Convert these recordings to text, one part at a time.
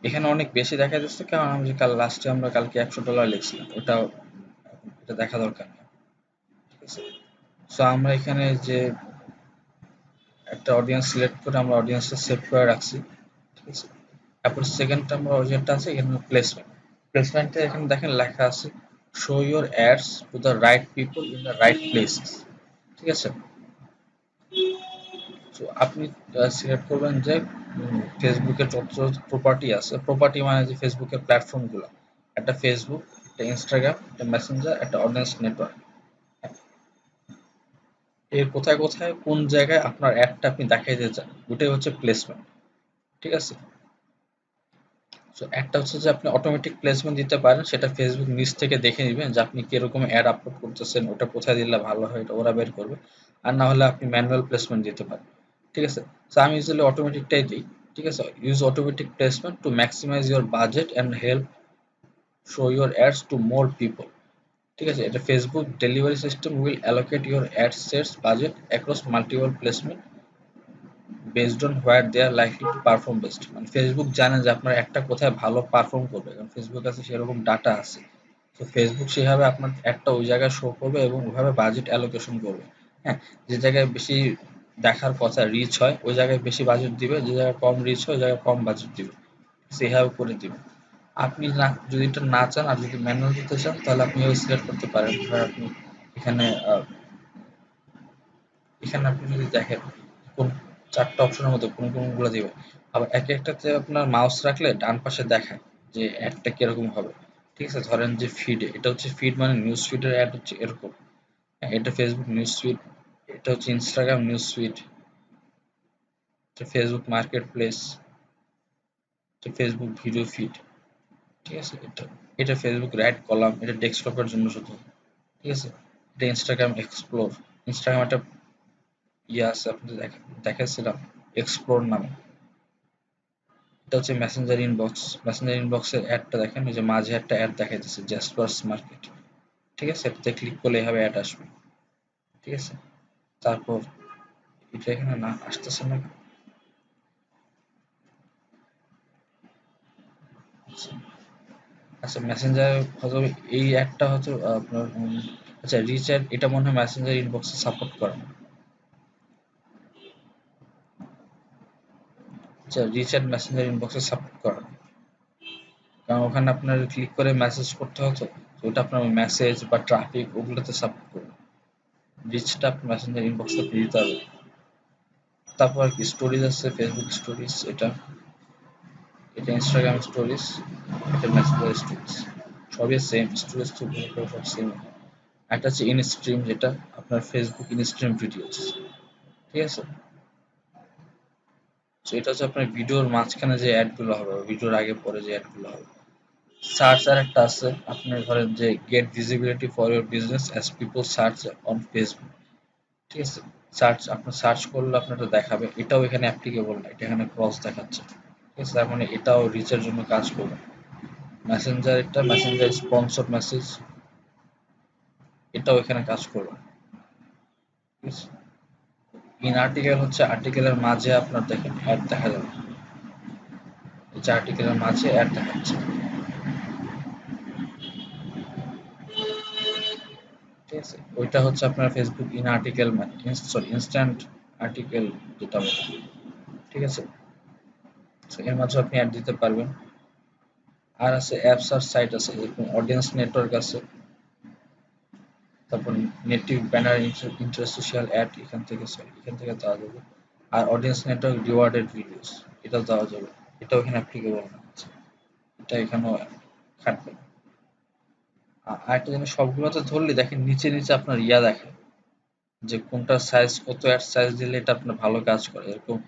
এখানে অনেক বেশি দেখা যাচ্ছে কারণ আমি যে লাস্টে আমরা কালকে $100 লিখছিলাম, এটা দেখা দরকার না। ঠিক আছে, সো আমরা এখানে যে একটা অডিয়েন্স সিলেক্ট করে আমরা অডিয়েন্সটা সেভ করে রাখছি। ঠিক আছে, তারপর সেকেন্ড আমরা যেটা আছে এখানে প্লেসমেন্ট। প্লেসমেন্টে এখানে দেখেন লেখা আছে show your ads to the right people in the right places. ঠিক আছে, তো আপনি সিলেক্ট করবেন যে ফেসবুকের যত প্রপার্টি আছে, প্রপার্টি মানে যে ফেসবুকের প্ল্যাটফর্মগুলো, একটা ফেসবুক, একটা ইনস্টাগ্রাম, একটা মেসেঞ্জার, একটা অডিয়েন্স নেটওয়ার্ক, এর কোথায় কোথায় কোন জায়গায় আপনার অ্যাডটা আপনি দেখাইতে চান, ওটাই হচ্ছে প্লেসমেন্ট। ঠিক আছে, তো একটা হচ্ছে যে আপনি অটোমেটিক প্লেসমেন্ট দিতে পারেন, সেটা ফেসবুক নিজ থেকে দেখে নেবেন যে আপনি কিরকম অ্যাড আপলোড করতেছেন, ওটা কোথায় দিলে ভালো হয় এটা ওরা বের করবে। আর না হলে আপনি ম্যানুয়াল প্লেসমেন্ট দিতে পারেন। ঠিক আছে, তো আমি ইউজুয়ালি অটোমেটিকটাই দিই। ঠিক আছে, use automatic placement to maximize your budget and help show your ads to more people. ঠিক আছে, এটা Facebook delivery system will allocate your ad sets budget across multiple placement based on where they are likely to perform best. মানে Facebook জানে যে আপনার একটা কোথায় ভালো পারফর্ম করবে, কারণ ফেসবুক কাছে সেরকম ডাটা আছে। তো ফেসবুক সেভাবে আপনার একটা ওই জায়গায় শো করবে এবং ওইভাবে বাজেট অ্যালোকেশন করবে। হ্যাঁ, যে জায়গায় বেশি দেখার কথা রিচ হয় ওই জায়গায় বেশি বাজেট দিবে, যে জায়গায় কম রিচ হয় ওই জায়গায় কম বাজেট দিবে, সেভাবে করে দিবে। আপনি না যদি এটা না চান আর যদি ম্যানুয়াল দিতে চান তাহলে আপনি ওই সিলেক্ট করতে পারেন। ধর আপনি এখানে এখানে আপনি যদি দেখেন কোন চারটা অপশনের মধ্যে কোন কোনগুলো দিবে, আবার এক একটাতে আপনার মাউস রাখলে ডান পাশে দেখায় যে অ্যাডটা কিরকম হবে। ঠিক আছে, ধরেন যে ফিডে, এটা হচ্ছে ফিড মানে নিউজ ফিডের অ্যাড হচ্ছে এরকম। হ্যাঁ, এটা ফেসবুক নিউজ ফিড, এটা হচ্ছে ইনস্টাগ্রাম নিউজ ফিড, এটা ফেসবুক মার্কেট প্লেস, এটা ফেসবুক ভিডিও ফিড। ঠিক আছে, এটা এটা ফেসবুক রাইট কলাম, এটা ডেস্কটপের জন্য শুধু। ঠিক আছে, এটা ইনস্টাগ্রাম এক্সপ্লোর, ইনস্টাগ্রাম একটা ইয়ে আছে আপনি দেখাচ্ছিলাম এক্সপ্লোর নামে। এটা হচ্ছে মেসেঞ্জার ইনবক্স, মেসেঞ্জার ইনবক্সের অ্যাডটা দেখেন, এই যে মাঝে একটা অ্যাড দেখাইতেছে জাসপার্স মার্কেট। ঠিক আছে, এটাতে ক্লিক করলে এভাবে অ্যাড আসবে। ঠিক আছে, তারপর এটা এখানে না আসতেছে না। আচ্ছা, মেসেঞ্জার হয়তো এই অ্যাডটা হয়তো আপনার আচ্ছা রিচ অ্যাড, এটা মনে হয় মেসেঞ্জার ইনবক্সে সাপোর্ট করে না। আচ্ছা, রিচ অ্যাড মেসেঞ্জার ইনবক্সে সাপোর্ট করে না, কারণ ওখানে আপনার ক্লিক করে মেসেজ করতে হতো, তো ওটা আপনার মেসেজ বা ট্রাফিক ওগুলোতে সাপোর্ট করবে। রিচটা আপনার মেসেঞ্জার ইনবক্সে দিতে হবে। তারপর আর কি স্টোরিজ আছে, ফেসবুক স্টোরিজ, এটা এটা ইনস্টাগ্রাম স্টোরিজ, এটা মেসেঞ্জার স্টোরিজ, সবই সেম স্টোরেজ তো সব সেম। একটা হচ্ছে ইন স্ট্রিম, যেটা আপনার ফেসবুক ইন স্ট্রিম ভিডিওস। ঠিক আছে, তো এটা হচ্ছে আপনার ভিডিওর মাঝখানে যে অ্যাডগুলো হবে, ভিডিওর আগে পরে যে অ্যাডগুলো হবে। সার্চ আর একটা আছে, আপনার ধরেন যে get visibility for your business as people search on Facebook. ঠিক আছে, আপনার সার্চ করলে আপনার এটা দেখাবে, এটাও এখানে অ্যাপ্লিকেবল না, এটা এখানে ক্রস দেখাচ্ছে। ঠিক আছে, তার মানে এটাও রিচের জন্য কাজ করবে। মেসেঞ্জার, এটা মেসেঞ্জার স্পন্সর মেসেজ, এটাও এখানে কাজ করবে। ঠিক আছে, ইন আর্টিকেল হচ্ছে আর্টিকেলের মাঝে আপনার দেখেন অ্যাড দেখা যাবে, এই যে আর্টিকেলের মাঝে অ্যাড দেখাচ্ছে। ঠিক আছে, ওইটা হচ্ছে আপনার Facebook in article, sorry instant article যেটা বলে। ঠিক আছে, তো এর মাঝে আপনি অ্যাড দিতে পারবেন। আর আছে অ্যাপস আর সাইট আছে, যেরকম অডিয়েন্স নেটওয়ার্ক আছে, তারপর নেটিভ ব্যানার ইন্টারসোশিয়াল অ্যাড এখান থেকে দেওয়া যাবে। আর অডিয়েন্স নেটওয়ার্ক রিওয়ার্ডেড ভিডিওস, এটাও দেওয়া যাবে, এটাও এখানে অ্যাপ্লিকেবল না, এটা এখানেও খাটবে না। আরেকটা জিনিস, সবগুলোতে ধরলে দেখেন নিচে নিচে আপনার ইয়া দেখে যে কোনটা সাইজ কত, অ্যাড সাইজ দিলে এটা আপনার ভালো কাজ করে। এরকম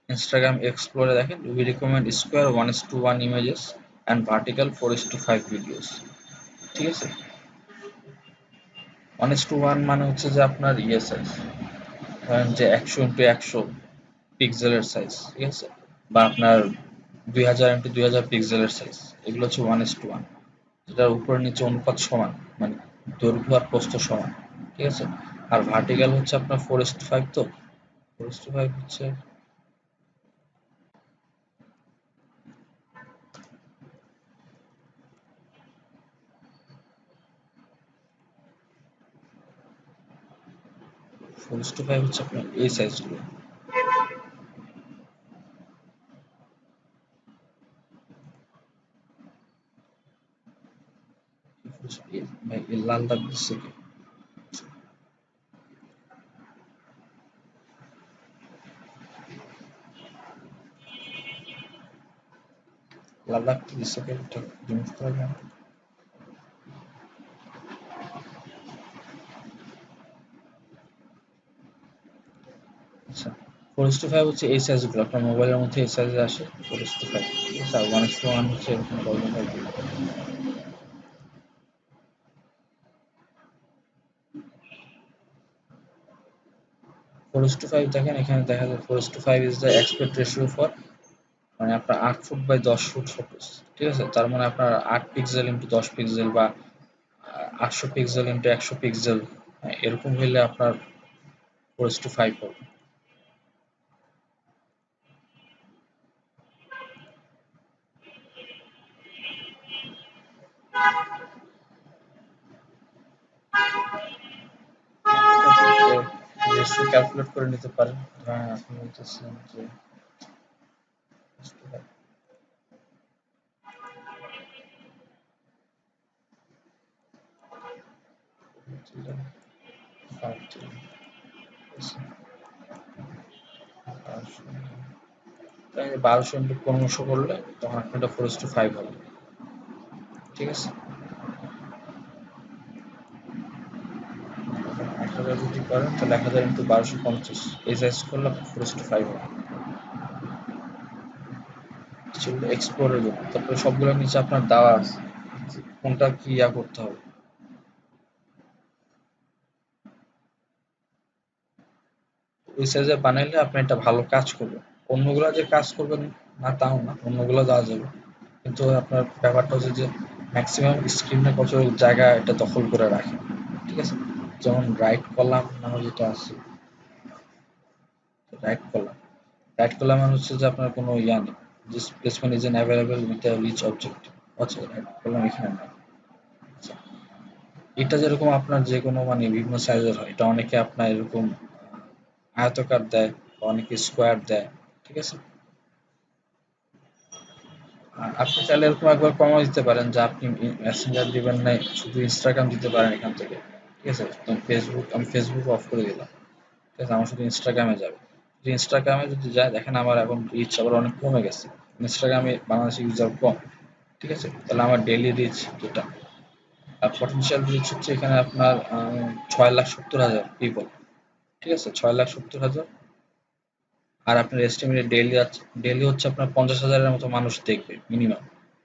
ইনস্টাগ্রাম এক্সপ্লোরে দেখেন we recommend square 1:1 images and vertical 4:5 videos. ঠিক আছে, 1:1 মানে হচ্ছে যে আপনার ইয়ে সাইজ, ধরেন যে 100x100 পিক্সেলের সাইজ। ঠিক আছে, বা আপনার 2000x2000 পিক্সেলের সাইজ, এগুলো হচ্ছে 1:1, যেটার উপর নিচে অনুপাত সমান, মানে দৈর্ঘ্য আর প্রস্থ সমান। ঠিক আছে, আর ভার্টিক্যাল হচ্ছে আপনার 4:5, তো 4:5 হচ্ছে 4:5 হচ্ছে আপনার এই সাইজগুলো। ভাই এই লাল দাগ দিচ্ছে কি? লাল দাগ দিচ্ছে কি? এটা রিমুভ করা যায় না? আচ্ছা, 4:5 হচ্ছে এই সাইজগুলো আপনার মোবাইলের মধ্যে এই সাইজে আসে 4:5, ঠিক আছে? আর 1:1 হচ্ছে এরকম প্রবলেম হয়। 4:5 দেখেন এখানে দেখা যায় 4:5 is the aspect ratio for, মানে আপনার 8 ফুট বাই 10 ফুট ফটোস, ঠিক আছে? তার মানে আপনার 8 পিক্সেল ইন্টু 10 পিক্সেল বা 800 পিক্সেল ইন্টু 100 পিক্সেল, এরকম হইলে আপনার 4:5 হবে। রেশিও ক্যালকুলেট করে নিতে পারেন। ধরেন আপনি বলতেছেন যে 1200 ইন্টু 1500 করলে তখন আপনার 4:5 হবে, ঠিক আছে? 1000 যদি করেন তাহলে 1000 ইন্টু 1250 এই সাইজ করলে আপনার 4:5 হবে। সেগুলো এক্সপ্লোরের জন্য, তারপরে সবগুলোর নিচে আপনার দেওয়া আছে কোনটা কি করতে হবে। ওই সাইজে বানাইলে আপনি একটা ভালো কাজ করবেন। অন্যগুলা যে কাজ করবেন না তাও না, অন্যগুলো দেওয়া যাবে, কিন্তু আপনার ব্যাপারটা হচ্ছে যে ম্যাক্সিমাম স্ক্রিনে কত জায়গা এটা দখল করে রাখে, ঠিক আছে? যেমন রাইট কলাম নামে যেটা আছে, রাইট কলাম, রাইট কলাম মানে হচ্ছে যে আপনার কোনো নেই, this placement is an available with a reach object, আচ্ছা রাইট কলাম এখানে নাই। আচ্ছা, এটা যেরকম আপনার যে কোনো মানে বিভিন্ন সাইজের হয়, এটা অনেকে আপনার এরকম আয়তকার দেয় বা অনেকে স্কোয়ার দেয়, ঠিক আছে? আর আপনি চাইলে এরকম একবার কমাও দিতে পারেন যে আপনি মেসেঞ্জার দিবেন না, শুধু ইনস্টাগ্রাম দিতে পারেন এখান থেকে, ঠিক আছে? ফেসবুক, আমি ফেসবুক অফ করে দিলাম, ঠিক আছে? আমার শুধু ইনস্টাগ্রামে যাবে। যদি ইনস্টাগ্রামে যদি যায় দেখেন আমার এখন রিচ আবার অনেক কমে গেছে, ইনস্টাগ্রামে বাংলাদেশি ইউজার কম, ঠিক আছে? তাহলে আমার ডেইলি রিচ যেটা, আর পটেনশিয়াল রিচ হচ্ছে এখানে আপনার 6,70,000 পিপল, ঠিক আছে? 6,70,000। আর আপনার এস্টিমেটেড ডেইলি হচ্ছে আপনার 50,000-এর মতো মানুষ দেখবে মিনিমাম,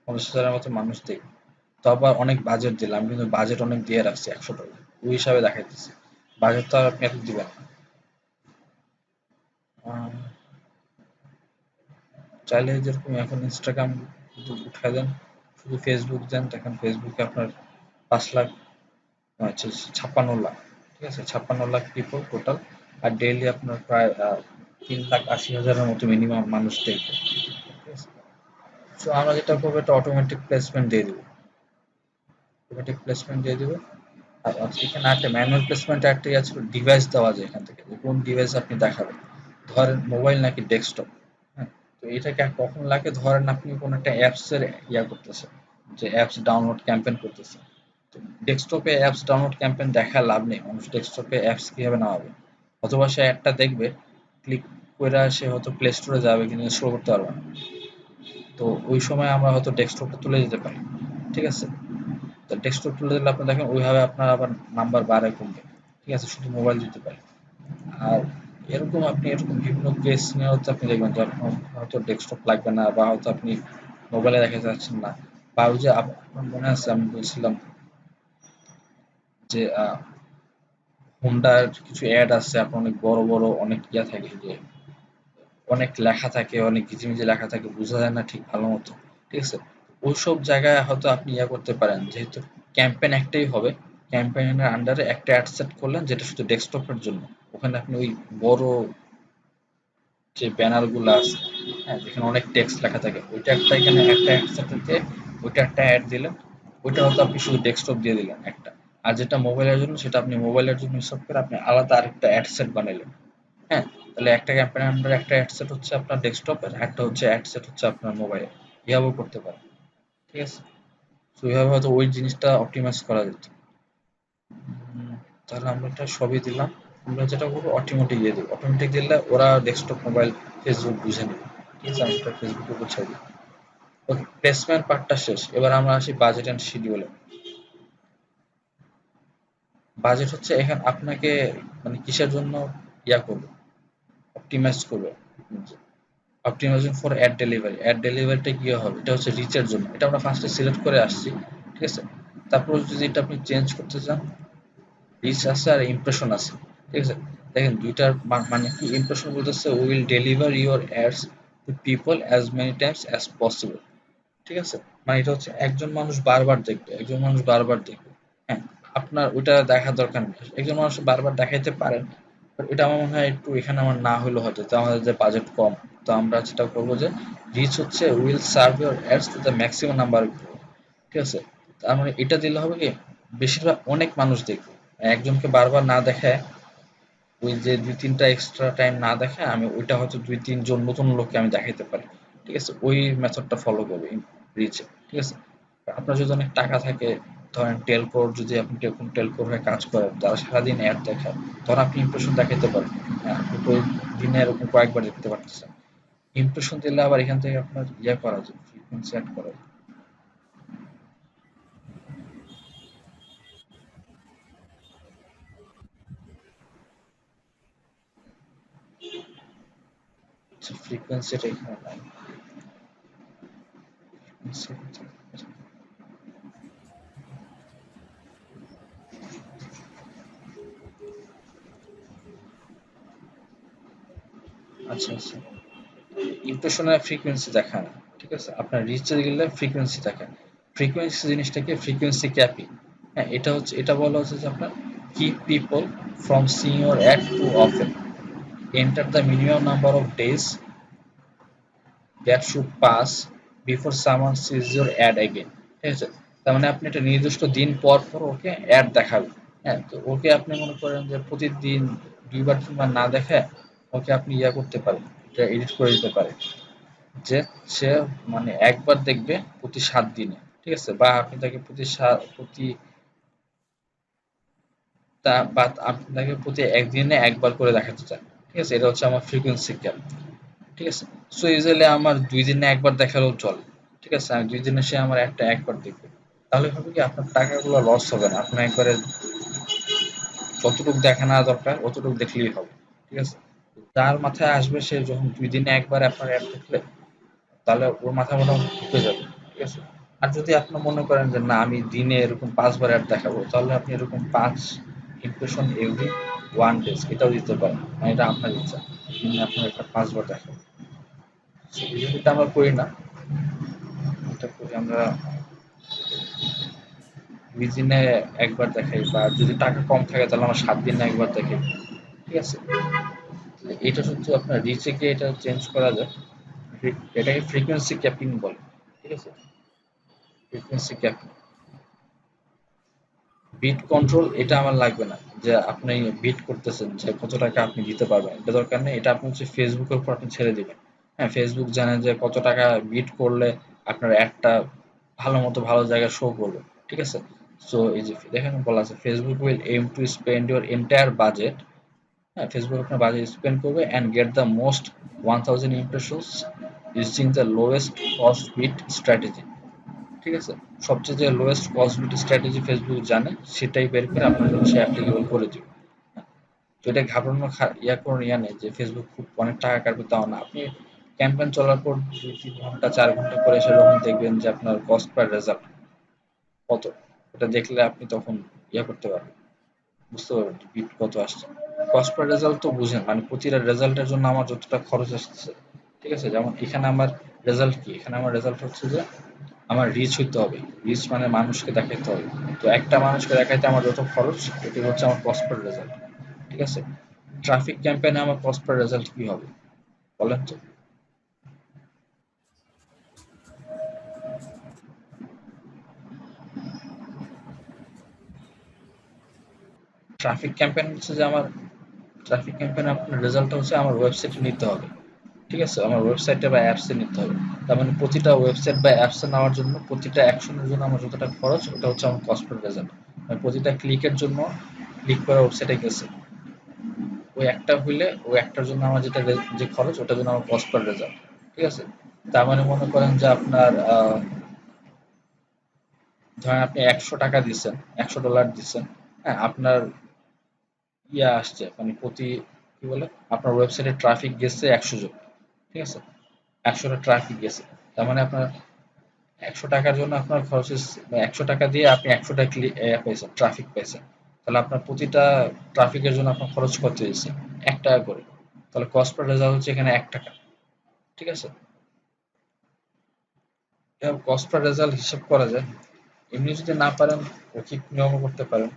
50,000-এর মতো মানুষ দেখবে। তো আবার অনেক বাজেট দিলাম, কিন্তু বাজেট অনেক দিয়ে রাখছি $100, ওই হিসাবে দেখাইতেছি, বাজেট তো আর আপনি এত দিবেন না। আহ, চাইলে যেরকম এখন ইনস্টাগ্রাম যদি উঠায় দেন, শুধু ফেসবুক দেন, দেখেন ফেসবুকে আপনার 5 লাখ, আচ্ছা 56 লাখ, ঠিক আছে? 56 লাখ পিপল টোটাল। আর ডেইলি আপনার প্রায় 3,80,000-এর মতো মিনিমাম মানুষ দেখবে, ঠিক আছে? সো আমরা যেটা করবো, এটা অটোমেটিক প্লেসমেন্ট দিয়ে দিব, অটোমেটিক প্লেসমেন্ট দিয়ে দিব। আর এখানে একটা ম্যানুয়াল প্লেসমেন্ট একটা আছে, ডিভাইস দেওয়া যায় এখান থেকে যে কোন ডিভাইস আপনি দেখাবেন, ধরেন মোবাইল নাকি ডেস্কটপ, হ্যাঁ? তো এটাকে কখন লাগে, ধরেন আপনি কোনো একটা অ্যাপস এর করতেছেন, যে অ্যাপস ডাউনলোড ক্যাম্পেইন করতেছেন। তো ডেস্কটপে অ্যাপস ডাউনলোড ক্যাম্পেইন দেখা লাভ নেই, মানুষ ডেস্কটপে অ্যাপস কিভাবে নামাবে? অথবা সে একটা দেখবে, ক্লিক করে সে হয়তো প্লে স্টোরে যাবে কিন্তু ইনস্টল করতে পারবে না। তো ওই সময় আমরা হয়তো ডেস্কটপটা তুলে দিতে পারি, ঠিক আছে? তো ডেস্কটপ তুলে দিলে আপনি দেখেন ওইভাবে আপনার আবার নাম্বার বাড়ে কমবে, ঠিক আছে? শুধু মোবাইল দিতে পারি। আর এরকম আপনি এরকম বিভিন্ন কেস নিয়ে হচ্ছে আপনি দেখবেন যে আপনার হয়তো ডেস্কটপ লাগবে না, বা হয়তো আপনি মোবাইলে দেখা যাচ্ছেন না, বা ওই যে আপনার মনে আছে আমি বলছিলাম যে হোন্ডার কিছু অ্যাড আছে, আপনার অনেক বড় বড় অনেক থাকে, যে অনেক লেখা থাকে, অনেক ঘিজিমিজি লেখা থাকে, বোঝা যায় না ঠিক ভালো মতো, ঠিক আছে? ওইসব জায়গায় হয়তো আপনি করতে পারেন, যেহেতু ক্যাম্পেইন একটাই হবে, ক্যাম্পেইনের আন্ডারে একটা অ্যাড সেট করলেন যেটা শুধু ডেস্কটপের জন্য। ওখানে আপনি ওই বড় যে ব্যানার গুলো আছে, হ্যাঁ, যেখানে অনেক টেক্সট লেখা থাকে, ওইটা একটা এখানে একটা অ্যাড সেট দিয়ে ওইটা একটা অ্যাড দিলেন, ওইটা হয়তো আপনি শুধু ডেস্কটপ দিয়ে দিলেন একটা, আর যেটা মোবাইলের জন্য সেটা আপনি মোবাইলের জন্য হিসাব করে আপনি আলাদা আরেকটা অ্যাড সেট বানাইলেন। হ্যাঁ, তাহলে একটা ক্যাম্পেইন আন্ডার একটা অ্যাড সেট হচ্ছে আপনার ডেস্কটপের, একটা হচ্ছে অ্যাড সেট হচ্ছে আপনার মোবাইলে। এভাবেও করতে পারেন। ঠিক আছে? তো এভাবে হয়তো ওই জিনিসটা অপটিমাইজ করা যেত। উম, তাহলে আমরা এটা সবই দিলাম। আমরা যেটা করবো অটোমেটিক দিয়ে দেবো। অটোমেটিক দিলে ওরা ডেস্কটপ, মোবাইল, ফেসবুক বুঝে নেবে। ঠিক আছে? আমি এটা ফেসবুকে গুছিয়ে দিই। ওকে, প্লেসমেন্ট পার্টটা শেষ। এবার আমরা আসি বাজেট অ্যান্ড শিডিউলে। বাজেট হচ্ছে এখানে আপনাকে মানে কিসের জন্য করবে, অপটিমাইজ করবে। Optimizing for ad delivery. Ad ডেলিভারিটা কি হবে? এটা হচ্ছে রিচের জন্য। এটা আমরা ফার্স্টে সিলেক্ট করে আসছি। ঠিক আছে? তারপর যদি এটা আপনি চেঞ্জ করতে চান, রিচ আছে আর ইমপ্রেশন আছে। ঠিক আছে? দেখেন ২ টার মানে কি, ইমপ্রেশন বলতেছে will deliver your ads to people as many times as possible. ঠিক আছে? মানে এটা হচ্ছে একজন মানুষ বারবার দেখবে, একজন মানুষ বারবার দেখবে। হ্যাঁ, আপনার ওইটা দেখার দরকার নেই। একজন মানুষ বারবার দেখাইতে পারেন। বাট এটা আমার মনে হয় একটু এখানে আমার না হইলেও হয়তো। তো আমাদের যে বাজেট কম। তো আমরা যেটা করবো যে রিচ হচ্ছে will serve your ads to the maximum number of people. ঠিক আছে? তার মানে এটা দিলে হবে কি, বেশিরভাগ অনেক মানুষ দেখবে। একজনকে বারবার না দেখায়, ওই যে ২-৩টা এক্সট্রা টাইম না দেখায় আমি ওইটা হয়তো ২-৩ জন নতুন লোককে আমি দেখাইতে পারি। ঠিক আছে? ওই মেথডটা ফলো করবে রিচে। ঠিক আছে? আপনার যদি অনেক টাকা থাকে, ধরেন টেলকোর, যদি আপনি কোন টেলকোর হয়ে কাজ করেন, যারা সারাদিন অ্যাড দেখায়, তখন আপনি ইমপ্রেশন দেখাইতে পারেন। হ্যাঁ, আপনি দিনে এরকম কয়েকবার দেখতে পারতেছেন। ইমপ্রেশন দিলে আবার এখান থেকে আপনার করা যায়, ফ্রিকোয়েন্সি অ্যাড করা যায়। আচ্ছা, ফ্রিকোয়েন্সিটা এখানে নাই। আচ্ছা, আচ্ছা। ইমপ্রেশনের ফ্রিকোয়েন্সি দেখায় না। ঠিক আছে? আপনার রিচে গেলে ফ্রিকোয়েন্সি দেখায়। ফ্রিকোয়েন্সি জিনিসটাকে ফ্রিকোয়েন্সি ক্যাপিং। হ্যাঁ, এটা হচ্ছে, এটা বলা হচ্ছে যে আপনার keep people from seeing your ad too often. Enter the minimum number of days that should pass before someone sees your ad again. ঠিক আছে? তার মানে আপনি একটা নির্দিষ্ট দিন পর পর ওকে অ্যাড দেখাবেন। হ্যাঁ, তো ওকে আপনি মনে করেন যে প্রতিদিন ২ বার ৩ বার না দেখায় ওকে আপনি করতে পারেন। এটা এডিট করে দিতে পারেন। যে সে মানে একবার দেখবে প্রতি ৭ দিনে। ঠিক আছে? বা আপনি তাকে প্রতি বা আপনি তাকে প্রতি ১ দিনে একবার করে দেখাতে চান। ঠিক আছে? এটা হচ্ছে আমার ফ্রিকোয়েন্সি ক্যাপ। ঠিক আছে? সো ইউজুয়ালি আমার ২ দিনে একবার দেখালেও চলে। ঠিক আছে? আমি ২ দিনে সে আমার একটা একবার দেখবে। তাহলে হবে কি, আপনার টাকাগুলো লস হবে না। আপনার একবারে যতটুক দেখা না দরকার অতটুক দেখলেই হবে। ঠিক আছে? তার মাথায় আসবে সে যখন ২ দিনে একবার আপনার অ্যাড দেখলে, তাহলে ওর মাথায় মোটামুটি ঢুকে যাবে। ঠিক আছে? আর যদি আপনি মনে করেন যে না আমি দিনে এরকম ৫ বার অ্যাড দেখাবো, তাহলে আপনি এরকম ৫ ইমপ্রেশন এভরি 1 ডেজ এটাও দিতে পারেন। মানে এটা আপনার ইচ্ছা। দিনে আপনার এটা ৫ বার দেখাবো। সো এটা আমরা করি না। এটা করি আমরা ২ দিনে একবার দেখাই, বা যদি টাকা কম থাকে তাহলে আমরা ৭ দিনে একবার দেখাই। ঠিক আছে? এটা শুধু আপনার রিচে গিয়ে এটা চেঞ্জ করা যায়। এটাকে ফ্রিকোয়েন্সি ক্যাপিং বলে। ঠিক আছে? Frequency capping. বিট কন্ট্রোল এটা আমার লাগবে না। যে আপনি বিট করতেছেন যে কত টাকা আপনি দিতে পারবেন, এটা দরকার নেই। এটা আপনি হচ্ছে ফেসবুকের উপর আপনি ছেড়ে দিবেন। হ্যাঁ, ফেসবুক জানে যে কত টাকা বিট করলে আপনার একটা ভালো মতো ভালো জায়গায় শো করবে। ঠিক আছে? সো এই যে দেখেন বলা আছে Facebook will aim to spend your entire budget. হ্যাঁ, ফেসবুক আপনার বাজেট স্পেন্ড করবে and get the most 1000 impressions using the lowest cost bid strategy. ঠিক আছে? সবচেয়ে যে lowest cost bid strategy Facebook জানে সেটাই বের করে আপনার জন্য সে অ্যাপ্লিকেবল করে দিবে। তো এটা ঘাবড়ানোর কোনো নেই যে ফেসবুক খুব অনেক টাকা কাটবে, তাও না। আপনি ক্যাম্পেইন চলার পর ২-৩ ঘন্টা ৪ ঘন্টা পরে সেরকম দেখবেন যে আপনার কস্ট পার রেজাল্ট কত। এটা দেখলে আপনি তখন করতে পারবেন, বুঝতে পারবেন বিট কত আসছে। কস্ট পার রেজাল্ট তো বুঝেন, মানে প্রতিটা রেজাল্টের জন্য আমার যতটা খরচ আসছে। ঠিক আছে? যেমন এখানে আমার রেজাল্ট কি, এখানে আমার রেজাল্ট হচ্ছে যে আমার রিচ হইতে হবে। রিচ মানে মানুষকে দেখাইতে হবে। তো একটা মানুষকে দেখাইতে আমার যত খরচ, এটি হচ্ছে আমার কস্ট পার রেজাল্ট। ঠিক আছে? ট্রাফিক ক্যাম্পেইনে আমার কস্ট পার রেজাল্ট কি হবে বলেন তো? ট্রাফিক ক্যাম্পেইন হচ্ছে যে আমার ট্রাফিক ক্যাম্পেইন আপনার রেজাল্টটা হচ্ছে আমার ওয়েবসাইটে নিতে হবে। ঠিক আছে? আমার ওয়েবসাইটে বা অ্যাপসে নিতে হবে। তার মানে প্রতিটা ওয়েবসাইট বা অ্যাপসে নেওয়ার জন্য প্রতিটা অ্যাকশনের জন্য আমার যতটা খরচ ওটা হচ্ছে আমার কস্ট পার রেজাল্ট। মানে প্রতিটা ক্লিকের জন্য ক্লিক করা ওয়েবসাইটে গেছে ওই একটা হইলে ওই একটার জন্য আমার যেটা যে খরচ ওটার জন্য আমার কস্ট পার রেজাল্ট। ঠিক আছে? তার মানে মনে করেন যে আপনার ধরেন আপনি ১০০ টাকা দিচ্ছেন, $১০০ দিচ্ছেন। হ্যাঁ, আপনার ইয়া আসছে মানে প্রতি কি বলে আপনার ওয়েবসাইটে ট্রাফিক গেছে ১০০ জন। ঠিক আছে? ১০০টা ট্রাফিক গেছে। তার মানে আপনার ১০০ টাকার জন্য আপনার খরচ হচ্ছে ১০০ টাকা দিয়ে আপনি ১০০টা পাইছেন, ট্রাফিক পাইছেন। তাহলে আপনার প্রতিটা ট্রাফিকের জন্য আপনার খরচ কত হয়েছে? ১ টাকা করে। তাহলে কস্ট পার রেজাল্ট হচ্ছে এখানে ১ টাকা। ঠিক আছে? কস্ট পার রেজাল্ট হিসাব করা যায়। এমনি যদি না পারেন রৈখিক নিয়মও করতে পারেন।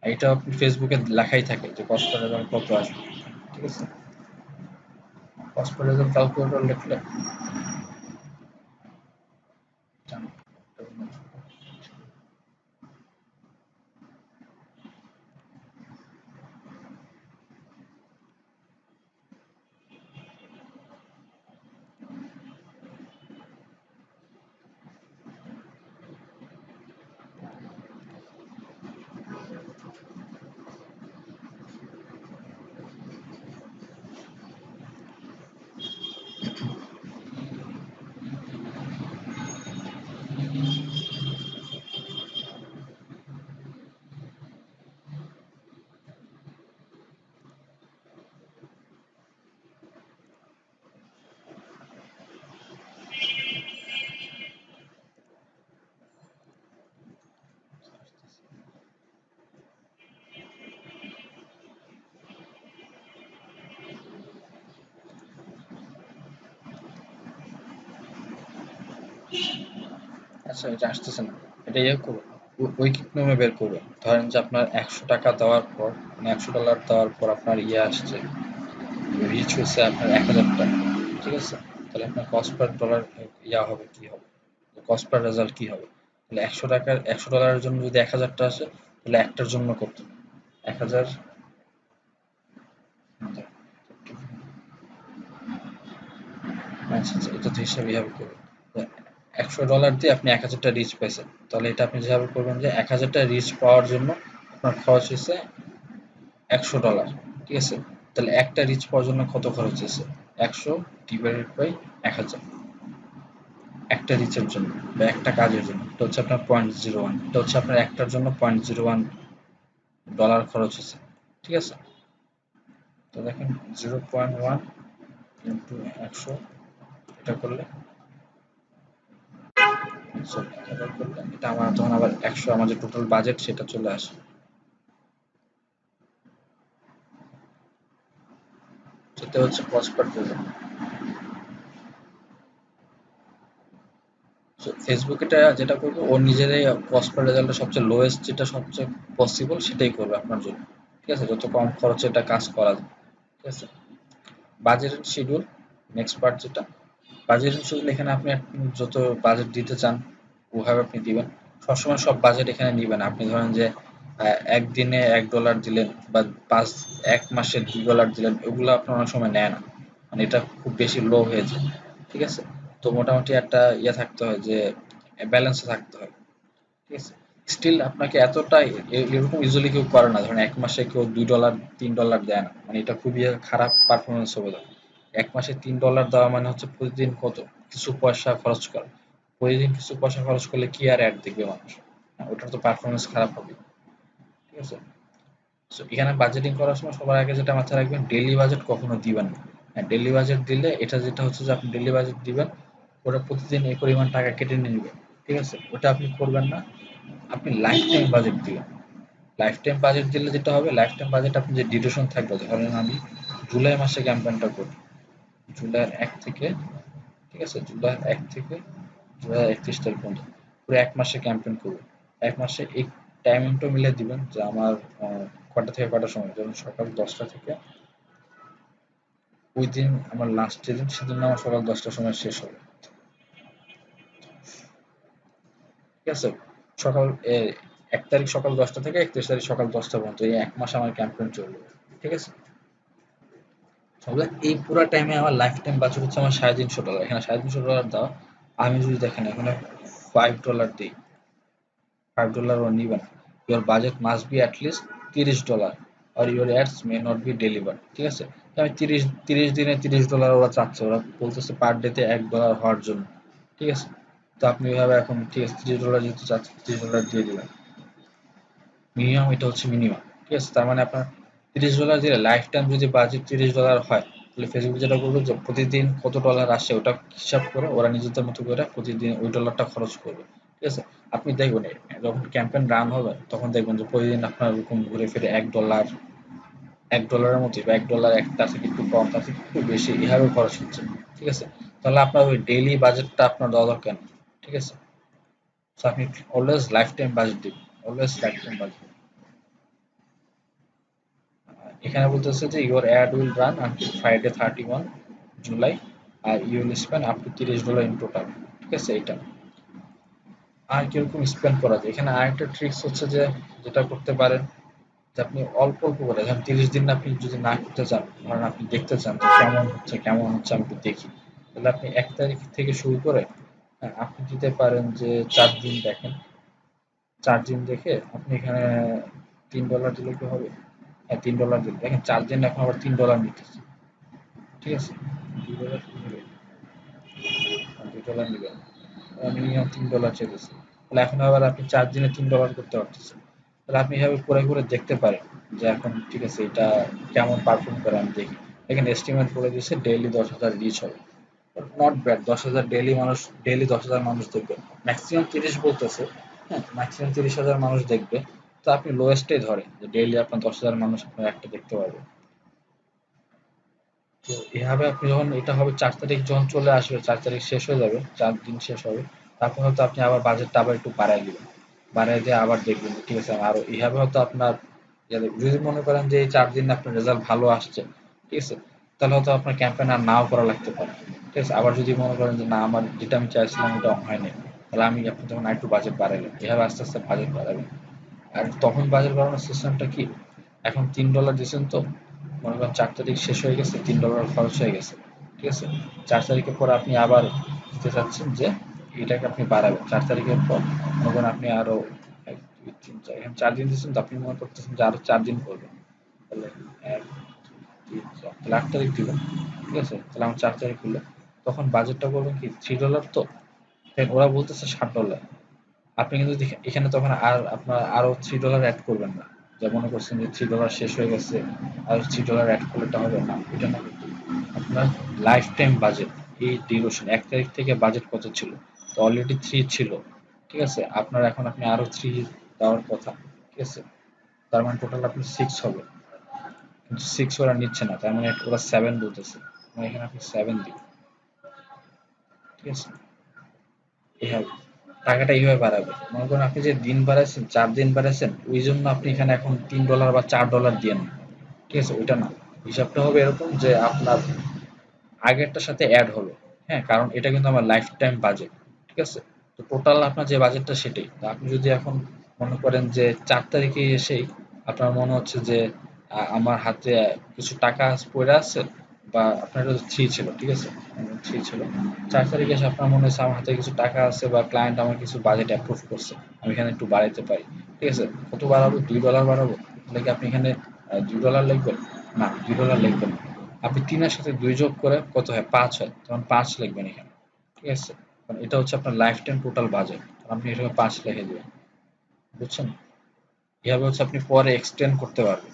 আর এটা আপনি ফেসবুকে লেখাই থাকে যে কস্ট পার রেজাল্ট কত আসবে। ঠিক আছে? কস্ট পার রেজাল্ট ক্যালকুলেটর লিখলে আচ্ছা এটা আসতেছে না। এটা ইয়ে করুন। ঐকিক নিয়মে বের করবেন। ধরেন যে আপনার ১০০ টাকা দেওয়ার পর মানে $১০০ দেওয়ার পর আপনার ইয়ে আসছে রিচ হচ্ছে আপনার ১০০০ টাকা। ঠিক আছে? তাহলে আপনার কস্ট পার ডলার ইয়া হবে কি হবে? কস্ট পার রেজাল্ট কি হবে? তাহলে ১০০ টাকার $১০০ জন্য যদি ১০০০টা আসে তাহলে একটার জন্য কত? ১০০০ আচ্ছা, আচ্ছা, এটা তো হিসাব এভাবে করবেন। $১০০ দিয়ে আপনি ১০০০টা রিচ পাইছেন। তাহলে এটা আপনি যেভাবে করবেন যে ১০০০টা রিচ পাওয়ার জন্য আপনার খরচ হইছে $১০০। ঠিক আছে? তাহলে একটা রিচ পাওয়ার জন্য কত খরচ হইছে? ১০০ ডিভাইডেড বাই ১০০০। একটা রিচের জন্য বা একটা কাজের জন্য। এটা হচ্ছে আপনার 0.01। এটা হচ্ছে আপনার একটার জন্য $0.01 খরচ হইছে। ঠিক আছে? তো দেখেন 0.1 ইন্টু ১০০ এটা করলে এটা করলে এটা আমার তখন আবার ১০০ আমার যে টোটাল বাজেট সেটা চলে আসে। সেটা হচ্ছে cost per present. So Facebook এটা যেটা করবে ও নিজেরাই কস্ট পার রেজাল্টটা সবচেয়ে লোয়েস্ট যেটা সবচেয়ে পসিবল সেটাই করবে আপনার জন্য। ঠিক আছে? যত কম খরচে এটা কাজ করা যায়। ঠিক আছে? বাজেট শিডিউল নেক্সট পার্ট যেটা বাজেট শিডিউল এখানে আপনি যত বাজেট দিতে চান ওভাবে আপনি দিবেন। সবসময় সব বাজেট এখানে নিবেন না। আপনি ধরেন যে একদিনে $১ দিলেন বা ১ মাসে $২ দিলেন ওগুলো আপনার অনেক সময় নেয় না। মানে এটা খুব বেশি লো হয়ে যায়। ঠিক আছে? তো মোটামুটি একটা ইয়ে থাকতে হয় যে ব্যালেন্সে থাকতে হয়। ঠিক আছে? স্টিল আপনাকে এতটা এরকম ইউজুয়ালি কেউ করে না। ধরেন ১ মাসে কেউ $২ $৩ দেয় না। মানে এটা খুবই খারাপ পারফরম্যান্স হবে তখন। ১ মাসে $৩ দেওয়া মানে হচ্ছে প্রতিদিন কত? কিছু পয়সা খরচ করা। প্রতিদিন কিছু পয়সা খরচ করলে কি আর অ্যাড দেখবে মানুষ? ওটার তো পারফরম্যান্স খারাপ হবে। ঠিক আছে? সো এখানে বাজেটিং করার সময় সবার আগে যেটা মাথায় রাখবেন ডেইলি বাজেট কখনো দিবেন না। হ্যাঁ, ডেইলি বাজেট দিলে এটা যেটা হচ্ছে যে আপনি ডেইলি বাজেট দিবেন ওটা প্রতিদিন এই পরিমাণ টাকা কেটে নিবে। ঠিক আছে? ওটা আপনি করবেন না। আপনি লাইফ টাইম বাজেট দিবেন। লাইফ টাইম বাজেট দিলে যেটা হবে লাইফ টাইম বাজেট আপনি যে ডিউরেশন থাকবে ধরেন আমি জুলাই মাসে ক্যাম্পেইনটা করি। জুলাইয়ের ১ থেকে ঠিক আছে? জুলাইয়ের ১ থেকে জুলাইয়ের ৩১ তারিখ পর্যন্ত পুরো ১ মাসে ক্যাম্পেইন করব। ১ মাসে এই টাইমিংটা মিলে দিবেন যে আমার কয়টা থেকে কয়টার সময় যেমন সকাল ১০টা থেকে ওই দিন আমার লাস্ট যেদিন সেদিন আমার সকাল ১০টার সময় শেষ হবে। ঠিক আছে? সকাল 1 তারিখ সকাল 10টা থেকে 31 তারিখ সকাল 10টা পর্যন্ত, এই 1 মাস আমার ক্যাম্পেইন চলবে। ঠিক আছে? তাহলে এই পুরা টাইমে আমার লাইফ টাইম বাজেট হচ্ছে আমার $350। এখানে $350 দাও, আমি যদি দেখেন এখানে $5 দিই, $5 ও নিবেন, your budget must be at least $30 or your ads may not be delivered। ঠিক আছে? তো আমি 30 দিনে $30 ওরা চাচ্ছে, ওরা বলতেছে পার ডেতে $1 হওয়ার জন্য। ঠিক আছে? তো আপনি ওইভাবে এখন, ঠিক আছে, $30 যেহেতু চাচ্ছে, $30 দিয়ে দিবেন। মিনিমাম, এটা হচ্ছে মিনিমাম। ঠিক আছে? তার মানে আপনার $30 দিলে লাইফ টাইম যদি বাজেট $30 হয়, তাহলে ফেসবুক যেটা করবে যে প্রতিদিন কত ডলার আসে ওটা হিসাব করে ওরা নিজেদের মতো করে প্রতিদিন ওই ডলারটা খরচ করবে। ঠিক আছে? আপনি দেখবেন যখন ক্যাম্পেইন রান হবে তখন দেখবেন যে প্রতিদিন আপনার এরকম ঘুরে ফিরে $1 মতোই, বা $1 তার থেকে একটু কম, তার থেকে একটু বেশি, এভাবে খরচ হচ্ছে। ঠিক আছে? তাহলে আপনার ওই ডেইলি বাজেটটা আপনার দেওয়া দরকার নেই। ঠিক আছে? তো আপনি অলওয়েজ লাইফ টাইম বাজেট দিবেন, অলওয়েজ লাইফ টাইম বাজেট। এখানে বলতেছে যে your ad will run until Friday 31 July, R you will spend up to $30 in total। ঠিক আছে? এটা আর কিরকম স্পেন্ড করা যায়, এখানে আরেকটা ট্রিক্স হচ্ছে যে যেটা করতে পারেন, যে আপনি অল্প অল্প করে, ধরেন 30 দিন আপনি যদি না করতে চান, ধরেন আপনি দেখতে চান যে কেমন হচ্ছে আমি একটু দেখি, তাহলে আপনি 1 তারিখ থেকে শুরু করে, হ্যাঁ, আপনি দিতে পারেন যে 4 দিন দেখেন, 4 দিন দেখে আপনি এখানে $3 দিলে কি হবে? হ্যাঁ, $3 দিলে দেখেন 4 দিন এখন আবার $3 নিতেছে। ঠিক আছে? $2 নিবে, $2 নিবে, মিনিমাম $3 চেয়েছে। তাহলে এখন আবার আপনি 4 দিনে $3 করতে পারতেছেন। তাহলে আপনি এভাবে করে দেখতে পারেন যে এখন, ঠিক আছে, এটা কেমন পারফর্ম করে আমি দেখি। এখানে এস্টিমেট করে দিচ্ছে ডেইলি 10,000 রিচ হবে। নট ব্যাড, 10,000 ডেইলি 10,000 মানুষ দেখবে। ম্যাক্সিমাম 30 বলতেছে। হ্যাঁ, ম্যাক্সিমাম 30,000 মানুষ দেখবে। তো আপনি লোয়েস্টেই ধরেন যে ডেইলি আপনার 10,000 মানুষ আপনার একটা দেখতে পারবে। তো এভাবে আপনি যখন, এটা হবে 4 তারিখ যখন চলে আসবে, 4 তারিখ শেষ হয়ে যাবে, 4 দিন শেষ হবে, তারপর হয়তো আপনি আবার বাজেটটা আবার একটু বাড়ায় দিবেন, বাড়ায় দিয়ে আবার দেখবেন যে ঠিক আছে আরো এইভাবে হয়তো আপনার, যদি মনে করেন যে এই 4 দিন আপনার রেজাল্ট ভালো আসছে, ঠিক আছে, তাহলে হয়তো আপনার ক্যাম্পেইন আর নাও করা লাগতে পারে। ঠিক আছে? আবার যদি মনে করেন যে না, আমার যেটা আমি চাইছিলাম ওটা হয়নি, তাহলে আপনি তখন আরেকটু বাজেট বাড়াইলেন, এভাবে আস্তে আস্তে বাজেট বাড়াবেন। আর তখন বাজেট বাড়ানোর সিস্টেমটা কি, এখন $3 দিয়েছেন, তো মনে করেন 4 তারিখ শেষ হয়ে গেছে, $3 খরচ হয়ে গেছে। ঠিক আছে? 4 তারিখের পর আপনি আবার দিতে চাচ্ছেন যে এটাকে আপনি বাড়াবেন। 4 তারিখের পর মনে করেন আপনি আরো 1, 2, 3, 4, এখন 4 দিন দিচ্ছেন, তো আপনি মনে করতেছেন যে আরো 4 দিন করবেন। তাহলে 1, 2, 3, 4, তাহলে 8 তারিখ দিবেন। ঠিক আছে? তাহলে আমার 4 তারিখ হলো, তখন বাজেটটা করবেন কি $3, তো ওরা বলতেছে $60। আপনি কিন্তু এখানে তখন আর আপনার আরো $3 অ্যাড করবেন না, যা মনে করছেন যে $3 শেষ হয়ে গেছে আর $3 অ্যাড করলে এটা হবে না, এটা না। আপনার লাইফ টাইম বাজেট, এই ডিউরেশন 1 তারিখ থেকে বাজেট কত ছিল, তো অলরেডি 3 ছিল। ঠিক আছে? আপনার এখন আপনি আরো 3 দেওয়ার কথা। ঠিক আছে? তার মানে টোটাল আপনি 6 হবে, কিন্তু 6 ওরা নিচ্ছে না, তার মানে ওরা 7 বলতেছে, মানে এখানে আপনি 7 দিন। ঠিক আছে? এভাবে টাকাটা এইভাবে বাড়াবে। মনে করেন আপনি যে দিন বাড়াইছেন, 4 দিন বাড়াইছেন, ওই জন্য আপনি এখানে এখন $3 বা $4 দিয়েন না। ঠিক আছে? ওইটা না। হিসাবটা হবে এরকম যে আপনার আগেরটার সাথে অ্যাড হলো। হ্যাঁ, কারণ এটা কিন্তু আমার লাইফ টাইম বাজেট। ঠিক আছে? তো টোটাল আপনার যে বাজেটটা সেটাই। তো আপনি যদি এখন মনে করেন যে 4 তারিখে এসেই আপনার মনে হচ্ছে যে আমার হাতে কিছু টাকা পড়ে আছে, বা আপনার এটা 3 ছিল, ঠিক আছে? 3 ছিল। 4 তারিখে এসে আপনার মনে হচ্ছে আমার হাতে কিছু টাকা আছে, বা ক্লায়েন্ট আমার কিছু বাজেট অ্যাপ্রুভ করছে। আমি এখানে একটু বাড়াইতে পারি। ঠিক আছে? কত বাড়াবো? $2 বাড়াবো। তাহলে কি আপনি এখানে $2 লিখবেন? না, $2 লিখবেন না। আপনি 3 এর সাথে 2 যোগ করে কত হয়? 5 হয়। তখন 5 লিখবেন এখানে। ঠিক আছে? কারণ এটা হচ্ছে আপনার লাইফ টাইম টোটাল বাজেট। আপনি এখানে 5 লিখে দিবেন। বুঝছেন? এভাবে হচ্ছে আপনি পরে এক্সটেন্ড করতে পারবেন।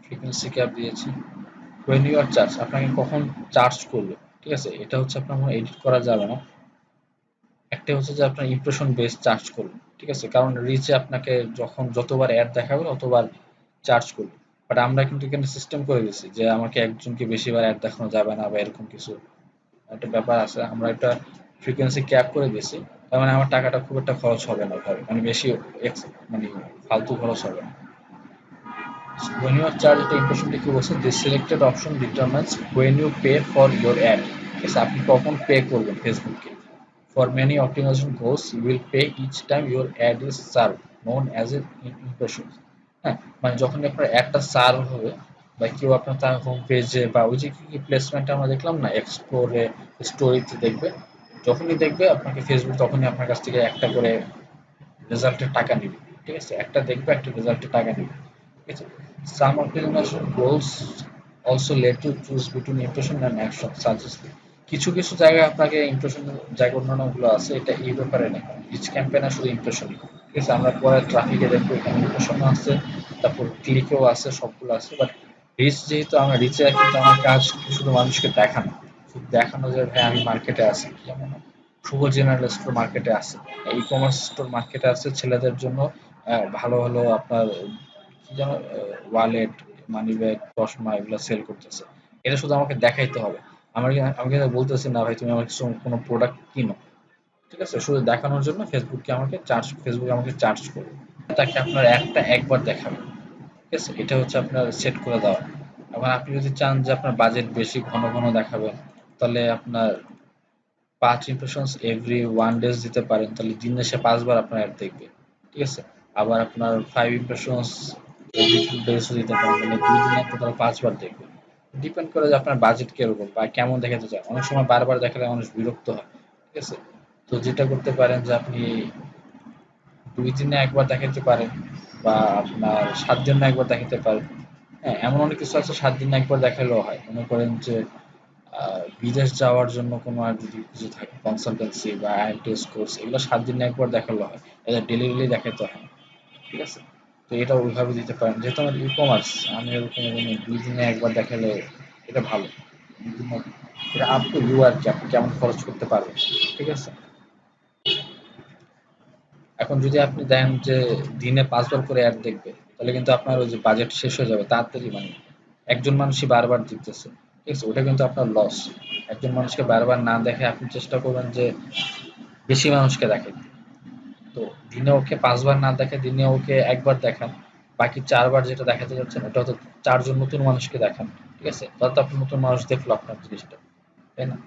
ফ্রিকোয়েন্সি ক্যাপ দিয়েছি। when you are চার্জ, আপনাকে কখন চার্জ করবে, ঠিক আছে, এটা হচ্ছে আপনার এডিট করা যাবে না। একটা হচ্ছে যে আপনার ইমপ্রেশন বেস চার্জ করবে। ঠিক আছে? কারণ রিচে আপনাকে যখন যতবার অ্যাড দেখাবে ততবার চার্জ করবে। বাট আমরা কিন্তু এখানে সিস্টেম করে দিচ্ছি যে আমাকে একজনকে বেশিবার অ্যাড দেখানো যাবে না, বা এরকম কিছু একটা ব্যাপার আছে। আমরা একটা ফ্রিকোয়েন্সি ক্যাপ করে দিয়েছি। তার মানে আমার টাকাটা খুব একটা খরচ হবে না ওইভাবে, মানে বেশি মানে ফালতু খরচ হবে না। When you are charged, এটা ইমপ্রেশনটা কি বলছে, this selected option determines when you pay for your ad। ঠিক আছে? আপনি কখন পে করবেন ফেসবুককে। For many optimization goals, you will pay each time your ad is served, known as an impression. হ্যাঁ, মানে যখন আপনার অ্যাডটা সার্ভ হবে বা কেউ আপনার তার হোম পেজে বা ওই যে কি প্লেসমেন্ট আমরা দেখলাম না, এক্সপ্লোরে, স্টোরিতে দেখবে, যখনই দেখবে আপনাকে ফেসবুক তখনই আপনার কাছ থেকে একটা করে রেজাল্টের টাকা নিবে। ঠিক আছে, একটা দেখবে একটা রেজাল্টের টাকা নিবে। ঠিক আছে, some optimization goals also let to choose between impression and action suggest. কিছু কিছু জায়গায় আপনাকে ইমপ্রেশন জায়গা অন্যান্যগুলো আছে, এটা এই ব্যাপারে নেই। রিচ ক্যাম্পেইন শুধু ইমপ্রেশনই, ঠিক আছে, আমরা পরে ট্রাফিকে দেখবো এখানে ইমপ্রেশনও আছে, তারপর ক্লিকেও আছে, সবগুলো আছে। বাট রিচ যেহেতু আমরা রিচে, কিন্তু আমার কাজ শুধু মানুষকে দেখানো, শুধু দেখানো যে ভাই আমি মার্কেটে আছি। যেমন শুভ জেনারেল স্টোর মার্কেটে আছে, ই কমার্স স্টোর মার্কেটে আছে ছেলেদের জন্য। ভালো ভালো আপনার কি যেন ওয়ালেট, মানি ব্যাগ, চশমা এগুলো সেল করতেছে। এটা শুধু আমাকে দেখাইতে হবে। আমি কিন্তু বলতেছি না ভাই তুমি আমার কিছু কোনো প্রোডাক্ট কিনো। ঠিক আছে, শুধু দেখানোর জন্য ফেসবুক আমাকে চার্জ করবে। তাকে আপনার একটা একবার দেখাবে। ঠিক আছে, এটা হচ্ছে আপনার সেট করে দেওয়া। এখন আপনি যদি চান যে আপনার বাজেট বেশি, ঘন ঘন দেখাবেন, তাহলে আপনার ৫ ইমপ্রেশনস এভরি 1 ডেজ দিতে পারেন, তাহলে দিনে সে ৫ বার আপনার অ্যাড দেখবে। ঠিক আছে? আবার আপনার ৫ ইমপ্রেশনস এভরি 2 ডেজ ও দিতে পারেন, তাহলে ২ দিনে টোটাল ৫ বার দেখবে। ডিপেন্ড করে যে আপনার বাজেট কিরকম বা কেমন দেখাতে চান। অনেক সময় বারবার দেখালে মানুষ বিরক্ত হয়। ঠিক আছে? তো যেটা করতে পারেন যে আপনি ২ দিনে ১ বার দেখাইতে পারেন, বা আপনার ৭ দিনে ১ বার দেখাইতে পারেন। হ্যাঁ, এমন অনেক কিছু আছে ৭ দিনে ১ বার দেখাইলেও হয়। মনে করেন যে বিদেশ যাওয়ার জন্য কোনো আর যদি কিছু থাকে, কনসালটেন্সি বা আইএলটিএস কোর্স, এগুলো ৭ দিনে একবার দেখালে হয়, এটা ডেলি ডেলি দেখাতে হয় না। ঠিক আছে, তো এটা ওইভাবে দিতে পারেন। যেহেতু আমার ই কমার্স, আমি এরকম ২ দিনে একবার দেখালে এটা ভালো। এটা আপ টু ইউ আর কি, আপনি কেমন খরচ করতে পারবেন। ঠিক আছে, এখন যদি আপনি দেন যে দিনে ৫ বার করে অ্যাড দেখবে, তাহলে কিন্তু আপনার ওই যে বাজেট শেষ হয়ে যাবে তাড়াতাড়ি। মানে একজন মানুষই বারবার দিতেছে, ঠিক আছে, ওটা কিন্তু আপনার লস। একজন মানুষকে বারবার না দেখে আপনি চেষ্টা করবেন যে বেশি মানুষকে দেখাইতে। তো দিনে ওকে ৫ বার না দেখে দিনে ওকে একবার দেখান, বাকি ৪ বার যেটা দেখাতে যাচ্ছেন ওটা হয়তো ৪ জন নতুন মানুষকে দেখান। ঠিক আছে, তাহলে তো আপনি নতুন মানুষ দেখলো আপনার জিনিসটা, তাই না?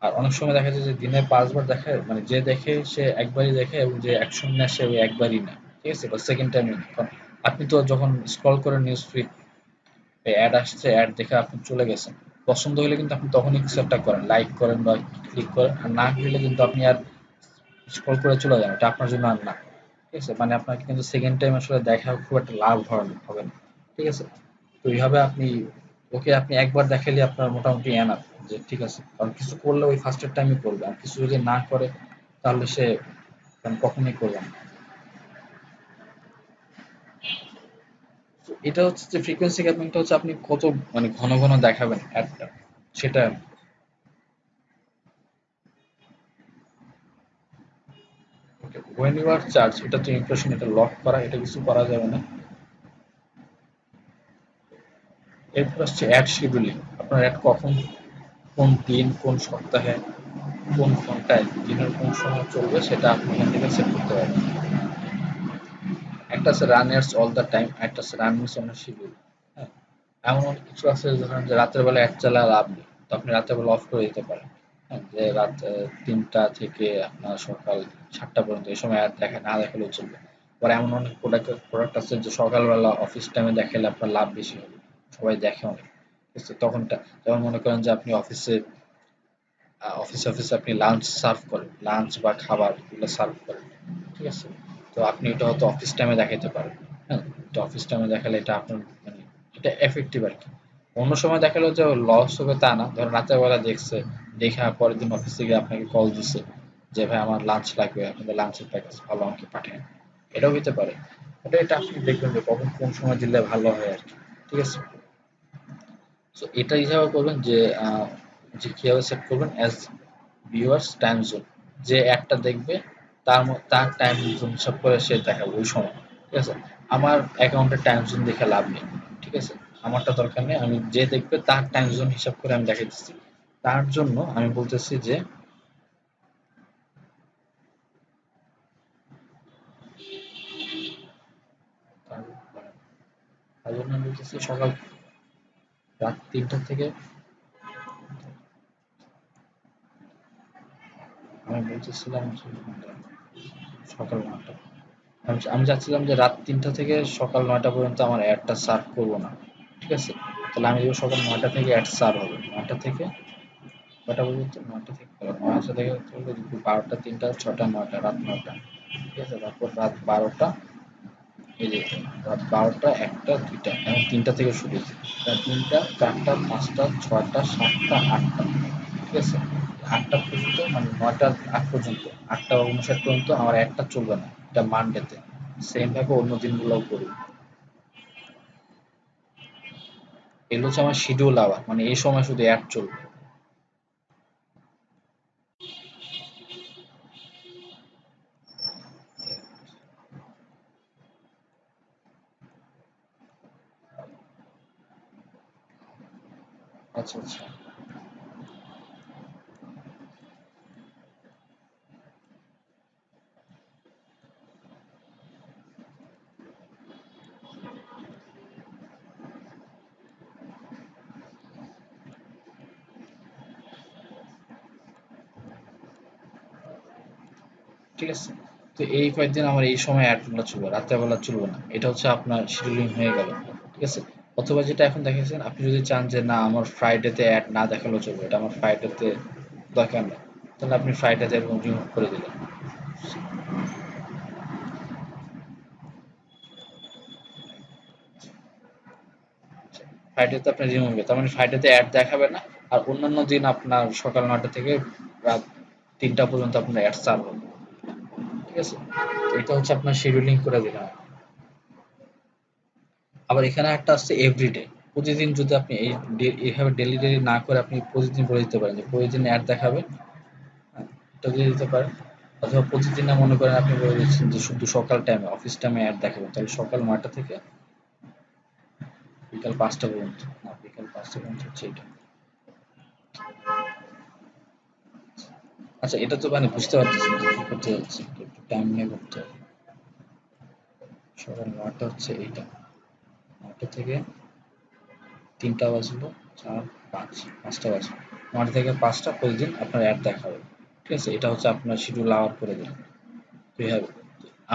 আর অনেক সময় দেখা যায় যে দিনে ৫ বার দেখায়, মানে যে দেখে সে একবারই দেখে, এবং যে অ্যাকশন নেয় সে ওই একবারই না। ঠিক আছে, বা সেকেন্ড টাইমে না। কারণ আপনি তো যখন স্ক্রল করেন নিউজ ফিড, অ্যাড আসছে, অ্যাড দেখে আপনি চলে গেছেন। পছন্দ হলে কিন্তু আপনি তখনই কিছু একটা করেন, লাইক করেন বা ক্লিক করেন। আর না হলে কিন্তু আপনি আর স্ক্রল করে চলে যান, এটা আপনার জন্য আর না। ঠিক আছে, মানে আপনাকে কিন্তু সেকেন্ড টাইম আসলে দেখা খুব একটা লাভ হবে না। ঠিক আছে, তো এইভাবে আপনি একবার দেখালে আপনার মোটামুটি এনাফ, যে ঠিক আছে। কারণ কিছু করলে ওই ফার্স্টের টাইমই করবে, আর কিছু যদি না করে তাহলে সে কখনোই করবে না। তো এটা হচ্ছে যে ফ্রিকোয়েন্সি ক্যাপিংটা হচ্ছে আপনি কত মানে ঘন ঘন দেখাবেন অ্যাডটা, সেটা। হোয়েন ইউ আর চার্জ, এটা তো ইমপ্রেশন, এটা লক করা, এটা কিছু করা যাবে না। এরপর আসছে অ্যাড শিডিউলিং। আপনার অ্যাড কখন, কোন দিন, কোন সপ্তাহে, কোন ঘন্টায়, দিনের কোন সময় চলবে, সেটা আপনি এখান থেকে সেট করতে পারবেন। একটা আছে run ads all the time, একটা আছে রান মিস অন শিডিউল। হ্যাঁ, এমন অনেক কিছু আছে, ধরেন যে রাতের বেলা অ্যাড চালা লাভ নেই, তো আপনি রাতের বেলা অফ করে দিতে পারেন। হ্যাঁ, যে রাত ৩টা থেকে আপনার সকাল ৭টা পর্যন্ত এই সময় অ্যাড দেখা না দেখালেও চলবে। আবার এমন অনেক প্রোডাক্ট আছে যে সকালবেলা অফিস টাইমে দেখালে আপনার লাভ বেশি হবে, সবাই দেখে অনেক। ঠিক আছে, তখনটা, যেমন মনে করেন যে আপনি অফিসে আপনি লাঞ্চ সার্ভ করেন, লাঞ্চ বা খাবার এগুলো সার্ভ করেন। ঠিক আছে, তো আপনি এটা হয়তো অফিস টাইমে দেখাইতে পারেন। হ্যাঁ, তো অফিস টাইমে দেখালে এটা আপনার মানে এটা এফেক্টিভ আর কি। অন্য সময় দেখালেও যে লস হবে তা না। ধরেন রাতের বেলা দেখছে, দেখা পরের দিন অফিসে গিয়ে আপনাকে কল দিছে যে ভাই আমার লাঞ্চ লাগবে, আপনাদের লাঞ্চের প্যাকেজ ভালো, আমাকে পাঠান। এটাও হতে পারে। এটা আপনি দেখবেন যে কখন কোন সময় দিলে ভালো হয় আর কি। ঠিক আছে, সো এটা হিসাবে করবেন যে যে কিভাবে সেট করবেন অ্যাজ ভিউয়ার্স টাইম জোন, যে একটা দেখবে তার টাইম জোন হিসাব করে সে দেখাবে ওই সময়। ঠিক আছে, আমার অ্যাকাউন্টের টাইম জোন দেখে লাভ নেই। ঠিক আছে, আমারটা দরকার নেই, আমি যে দেখবে তার টাইম জোন হিসাব করে আমি দেখাইতেছি। তার জন্য আমি বলতেছি যে তার তার জন্য আমি বলতেছি সকাল রাত ৩টা থেকে, আমি চাচ্ছিলাম সকাল 9টা। আমি চাচ্ছিলাম যে রাত 3টা থেকে সকাল 9টা পর্যন্ত আমার অ্যাডটা সার্ভ করবো না, ঠিক আছে? তাহলে আমি যদি সকাল 9টা থেকে অ্যাড সার্ভ হবে, 9টা থেকে কয়টা পর্যন্ত, 9টা থেকে 9টা থেকে চলবে দুপুর 12টা, 3টা, 6টা, 9টা, রাত 9টা, ঠিক আছে? তারপর রাত 12টা, এই যে রাত 12টা, 1টা, 2টা, এবং 3টা থেকে শুরু হয়েছে। 3টা, 4টা, 5টা, 6টা, 7টা, 8টা, ঠিক আছে? 8টা পর্যন্ত, মানে 9টার আগ পর্যন্ত, 8টা 59 পর্যন্ত আমার একটা চলবে না, এটা মানডেতে। সেম ভাবে অন্য দিনগুলোও করি। এগুলো হচ্ছে আমার শিডিউল আওয়ার, মানে এই সময় শুধু অ্যাড চলবে। আচ্ছা আচ্ছা, ঠিক আছে। তো এই কয়েকদিন আমার এই সময় অ্যাডগুলো চলবে, রাতের বেলা চলবে না। এটা হচ্ছে আপনার শিডিউলিং হয়ে গেল, ঠিক আছে? অথবা যেটা এখন দেখেছেন, আপনি যদি চান যে না আমার ফ্রাইডেতে অ্যাড না দেখালেও চলবে, এটা আমার ফ্রাইডেতে দরকার নেই, তাহলে আপনি ফ্রাইডেতে এরকম রিমুভ করে দিলেন। ফ্রাইডেতে আপনি রিমুভ, তার মানে ফ্রাইডেতে অ্যাড দেখাবে না। আর অন্যান্য দিন আপনার সকাল 9টা থেকে রাত 3টা পর্যন্ত আপনার অ্যাড চালু হবে, ঠিক আছে? এটা হচ্ছে আপনার শিডিউলিং করে দিলাম। আবার এখানে একটা আসছে এভরিডে। প্রতিদিন যদি আপনি এইভাবে ডেলি ডেলি না করে আপনি প্রতিদিন বলে দিতে পারেন যে প্রতিদিন অ্যাড দেখাবে, হ্যাঁ, এটা দিয়ে দিতে পারেন। অথবা প্রতিদিন না মনে করেন আপনি বলে দিচ্ছেন যে শুধু সকাল টাইমে, অফিস টাইমে অ্যাড দেখাবেন, তাহলে সকাল 9টা থেকে বিকাল 5টা পর্যন্ত, না বিকাল 5টা পর্যন্ত হচ্ছে এটা। আচ্ছা, এটা তো মানে বুঝতে পারতেছি যে কি করতে যাচ্ছি, একটু টাইম নিয়ে করতে হবে। সকাল 9টা হচ্ছে এইটা, 9টা থেকে 3টা বাজলো, 4, 5, 5টা বাজলো, 9টা থেকে 5টা প্রতিদিন আপনার অ্যাড দেখাবে, ঠিক আছে? এটা হচ্ছে আপনার শিডিউল আওয়ার করে দিলেন। তো এইভাবে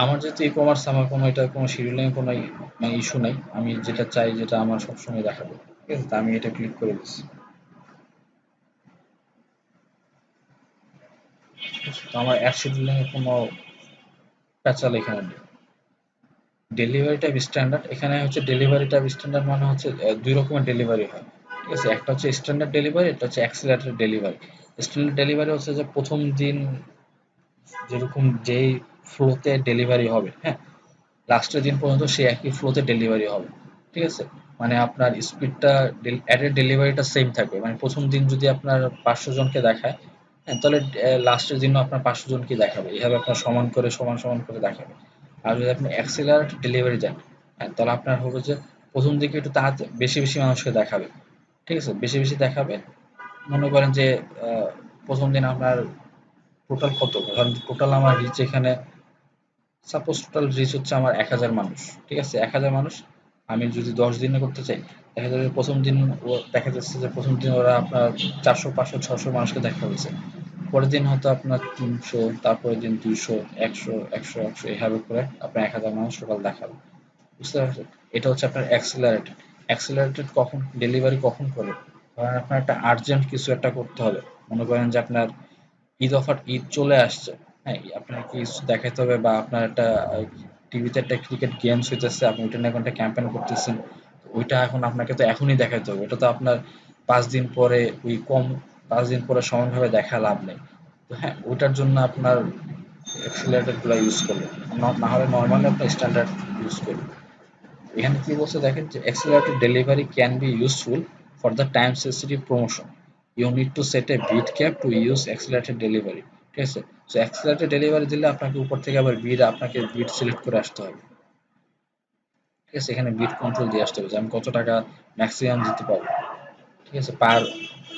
আমার যেহেতু ই কমার্স, আমার কোনো এটা কোনো শিডিউলিং কোনো মানে ইস্যু নাই। আমি যেটা চাই, যেটা আমার সবসময় দেখাবে, ঠিক আছে? তো আমি এটা ক্লিক করে দিচ্ছি। তো আমার অ্যাড শিডিউলিং এর কোনো প্যাচাল এখানে নেই। ডেলিভারি টাইপ স্ট্যান্ডার্ড, এখানে হচ্ছে ডেলিভারি টাইপ স্ট্যান্ডার্ড মানে হচ্ছে দুই রকমের ডেলিভারি হয়, ঠিক আছে? একটা হচ্ছে স্ট্যান্ডার্ড ডেলিভারি, একটা হচ্ছে অ্যাক্সিলারেটেড ডেলিভারি। স্ট্যান্ডার্ড ডেলিভারি হচ্ছে যে প্রথম দিন যেরকম যেই ফ্লোতে ডেলিভারি হবে, হ্যাঁ, লাস্টের দিন পর্যন্ত সেই একই ফ্লোতে ডেলিভারি হবে, ঠিক আছে? মানে আপনার স্পিডটা, অ্যাডের ডেলিভারিটা সেম থাকবে। মানে প্রথম দিন যদি আপনার 500 জনকে দেখায়, হ্যাঁ, তাহলে লাস্টের দিনও আপনার 500 জনকে দেখাবে, এইভাবে আপনার সমান করে সমান সমান করে দেখাবে। আর যদি আপনি অ্যাক্সিলারেট ডেলিভারি যান, হ্যাঁ, তাহলে আপনার হবে যে প্রথম দিকে একটু তাড়াতাড়ি বেশি বেশি মানুষকে দেখাবে, ঠিক আছে? বেশি বেশি দেখাবে। মনে করেন যে প্রথম দিন আপনার টোটাল কত, কারণ টোটাল আমার রিচ এখানে, সাপোজ টোটাল রিচ হচ্ছে আমার 1000 মানুষ, ঠিক আছে? 1000 মানুষ আমি যদি 10 দিনে করতে চাই, দেখা যাবে প্রথম দিন দেখা যাচ্ছে যে প্রথম দিন ওরা আপনার 400, 500, 600 মানুষকে দেখা হয়েছে। পরের দিন হয়তো আপনার 300, তারপরের দিন 200, 100, 100, 100, এভাবে করে আপনার 1000 মানুষ টোটাল দেখাবে। বুঝতে পারছেন? এটা হচ্ছে আপনার অ্যাক্সিলারেটেড। অ্যাক্সিলারেটেড কখন ডেলিভারি কখন করে, ধরেন আপনার একটা আর্জেন্ট কিছু একটা করতে হবে। মনে করেন যে আপনার ঈদ চলে আসছে, হ্যাঁ, আপনার কিছু দেখাইতে হবে, বা আপনার একটা টিভিতে একটা ক্রিকেট গেমস হইতেছে, আপনি ওইটা নিয়ে এখন একটা ক্যাম্পেইন করতেছেন, ওইটা এখন আপনাকে তো এখনই দেখাইতে হবে। এটা তো আপনার 5 দিন পরে ওই কম, 5 দিন পরে সমানভাবে দেখা লাভ নেই। তো হ্যাঁ, ওইটার জন্য আপনার অ্যাক্সিলারেটেড গুলা ইউজ করবে, না হলে নর্মালি আপনার স্ট্যান্ডার্ড ইউজ করবে। এখানে কি বলছে দেখেন, যে accelerated delivery can be useful for the time sensitive promotion. You need to set a bid cap to use accelerated delivery. ঠিক আছে? So accelerated delivery দিলে আপনাকে উপর থেকে আবার আপনাকে বিড সিলেক্ট করে আসতে হবে। ঠিক আছে? এখানে বিড কন্ট্রোল দিয়ে আসতে হবে যে আমি কত টাকা ম্যাক্সিমাম দিতে পারবো। ঠিক আছে? পার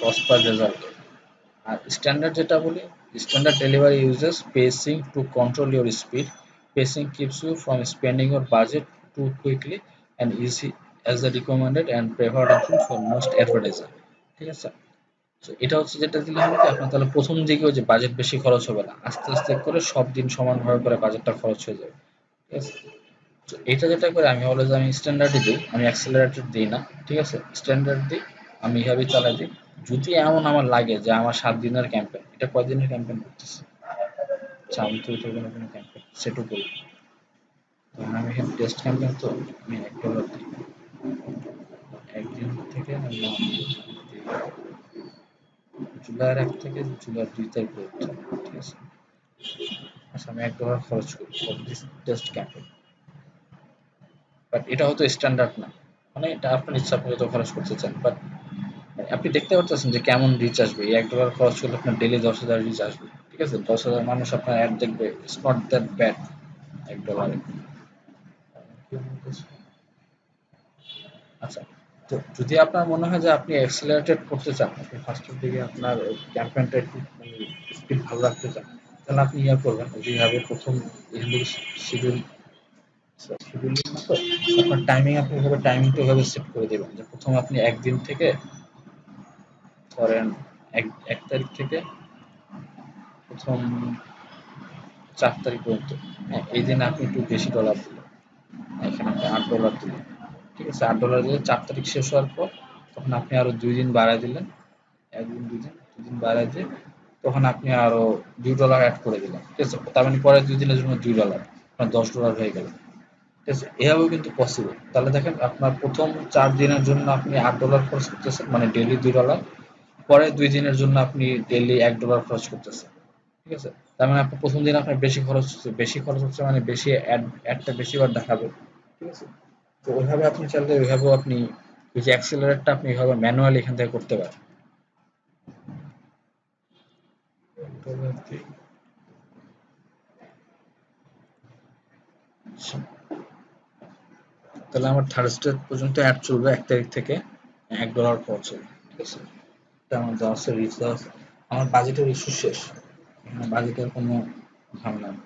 কস্ট পার রেজাল্ট। আর স্ট্যান্ডার্ড যেটা বলি, standard delivery uses pacing to control your speed. Pacing keeps you from spending your budget too quickly and easy as the recommended and preferred option for most advertiser. ঠিক আছে? তো এটা হচ্ছে যেটা দিলে হবে কি আপনার তাহলে প্রথম দিকে ওই যে বাজেট বেশি খরচ হবে না, আস্তে আস্তে করে সব দিন সমানভাবে করে বাজেটটা খরচ হয়ে যাবে। ঠিক আছে? তো এটা যেটা করে আমি অলওয়েজ আমি স্ট্যান্ডার্ডই দিই, আমি অ্যাক্সেলারেটর দিই না। ঠিক আছে, স্ট্যান্ডার্ড দিই, আমি এভাবেই চালাই দিই। যদি এমন আমার লাগে যে আমার 7 দিনের ক্যাম্পেইন, এটা কয় দিনের ক্যাম্পেইন করতেছি, আচ্ছা আমি তো এটা কোনো কোনো ক্যাম্পেইন সেটও করি, তখন আমি এখানে টেস্ট ক্যাম্পেইন, তো আমি $1 দিই, একদিন থেকে আমি জুলাইয়ের 1 থেকে জুলাইয়ের 2 তারিখ পর্যন্ত। ঠিক আছে, আচ্ছা আমি $1 খরচ করি for this test campaign. But এটা হয়তো স্ট্যান্ডার্ড না, মানে এটা আপনার ইচ্ছা, আপনি যত খরচ করতে চান। বাট আপনি দেখতে পারতেছেন যে কেমন রিচ আসবে, এই $1 খরচ করলে আপনার ডেলি 10,000 রিচ আসবে। ঠিক আছে, 10,000 মানুষ আপনার অ্যাড দেখবে, ইটস নট দ্যাট ব্যাড $1। আচ্ছা, তো যদি আপনার মনে হয় যে আপনি অ্যাক্সেলারেটেড করতে চান, আপনি ফার্স্টের দিকে আপনার ক্যাম্পেইনটা একটু মানে স্পিড ভালো রাখতে চান, তাহলে আপনি ইয়া করবেন যেভাবে প্রথম এখান থেকে শিডিউল শিডিউলিং না তো আপনার টাইমিং, আপনি এভাবে টাইমিংটা এভাবে সেট করে দেবেন যে প্রথমে আপনি একদিন থেকে ধরেন এক এক তারিখ থেকে প্রথম 4 তারিখ পর্যন্ত, হ্যাঁ এই দিনে আপনি একটু বেশি ডলার দিলেন, এখানে আপনি $8 দিলেন। ঠিক আছে, $8 দিলে 4 তারিখ শেষ হওয়ার পর তখন আপনি আরো 2 দিন বাড়ায় দিলেন, একদিন দুদিন বাড়ায় দিয়ে তখন আপনি আরো $2 অ্যাড করে দিলেন। ঠিক আছে, তার মানে পরের 2 দিনের জন্য $2, আপনার $10 হয়ে গেল। ঠিক আছে, এভাবেও কিন্তু পসিবল। তাহলে দেখেন আপনার প্রথম 4 দিনের জন্য আপনি $8 খরচ করতেছেন, মানে ডেইলি $2, পরের 2 দিনের জন্য আপনি ডেইলি $1 খরচ করতেছেন। ঠিক আছে, তার মানে আপনার প্রথম দিন আপনার বেশি খরচ হচ্ছে মানে বেশি অ্যাডটা বেশিবার দেখাবে। ঠিক আছে, তো ওইভাবে আপনি চাইলে ওইভাবেও আপনি ওই যে অ্যাক্সেলারেটটা আপনি এইভাবে ম্যানুয়ালি এখান থেকে করতে পারেন। তাহলে আমার থার্সডে পর্যন্ত অ্যাড চলবে, 1 তারিখ থেকে $1 খরচ হবে। ঠিক আছে, এটা আমার দেওয়া আছে, রিচ দেওয়া আছে। আমার বাজেটের ইস্যু শেষ, এখানে বাজেটের কোনো ঝামেলা নেই।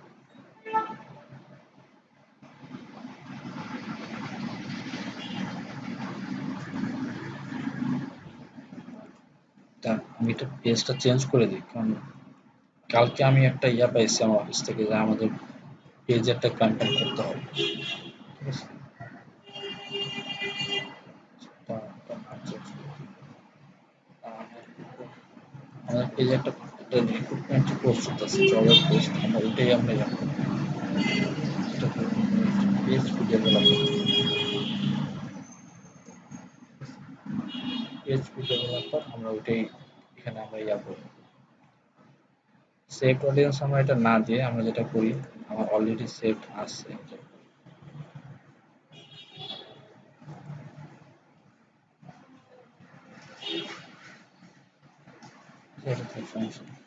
তা আমি এটা পেজটা চেঞ্জ করে দিই, কারণ কালকে আমি একটা ইয়া পাইছি আমার অফিস থেকে যে আমাদের পেজে একটা ক্যাম্পেইন করতে হবে। ঠিক আছে, তা নাম চেঞ্জ করে দিই। আমাদের পেজে একটা রিক্রুটমেন্ট পোস্ট হতেছে, জবের পোস্ট, আমরা ওইটাই আমরা ইয়া করবো। এটা PHP ডেভেলপার, PHP ডেভেলপার আমরা ওইটাই এখানে আমরা ইয়া করবো। সেভড অডিয়েন্স আমরা এটা না দিয়ে আমরা যেটা করি, আমার অলরেডি সেভড আছে, এটা তো সমস্যা নেই।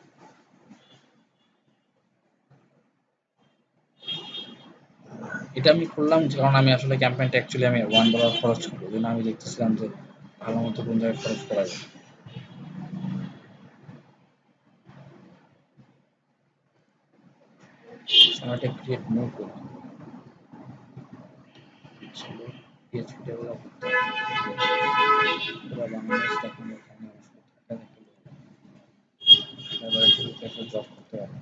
এটা আমি করলাম কারণ আমি আসলে ক্যাম্পেইনটা অ্যাকচুয়ালি আমি $1 খরচ করবো, ওই জন্য আমি দেখতেছিলাম যে ভালো মতো কোন জায়গায় খরচ করা যায়। আমার এটা ক্রিয়েট নিউ করি, ছিল PHP ডেভেলপার, পুরো বাংলাদেশ তখন এখানে এবার একটা জব করতে পারবো।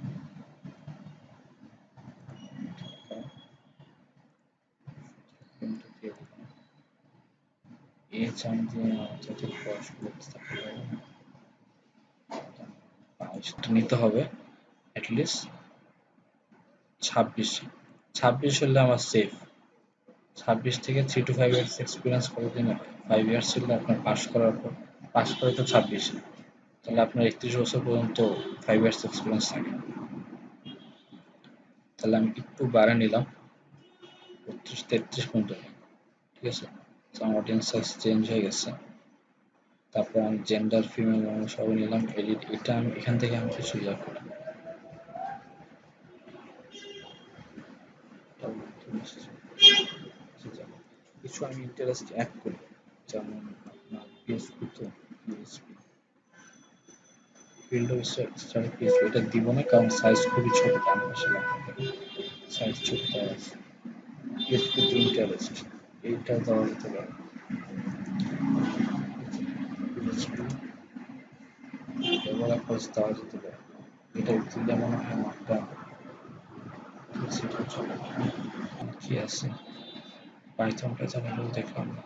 এই চাই যে যাতে পড়াশোনা করতে থাকতে পারবো, সেটা নিতে হবে অ্যাটলিস্ট 26, 26 হলে আমার সেফ। 26 থেকে 3 to 5 ইয়ার্স এক্সপিরিয়েন্স কতদিন, 5 ইয়ার্স ছিল আপনার পাস করার পর, পাস করে তো 26, তাহলে আপনার 31 বছর পর্যন্ত 5 ইয়ার্স এক্সপিরিয়েন্স থাকে। তাহলে আমি একটু বাড়া নিলাম 32-33 পর্যন্ত। ঠিক আছে, তো আমার অডিয়েন্স সাইজ চেঞ্জ হয়ে গেছে। তারপর আমি জেন্ডার ফিমেল সবই নিলাম, এডিট, এটা আমি এখান থেকে আমি কিছু ইয়া করি, কিছু আমি ইন্টারেস্ট অ্যাড করি, যেমন আপনার পিএসপি, তো PSP field of study PSP এটা দিব না কারণ সাইজ খুবই ছোট, ডান পাশে লেখা থাকে সাইজ ছোট দেওয়া আছে। পিএসপি ইন্টারেস্ট এইটা দেওয়া যেতে পারে, পিএসপি বড় খরচ দেওয়া যেতে পারে। এটা দিলে মনে হয় মাত্রা সেটা চলে। কি আছে পাইথনটা চালালেও দেখলাম না।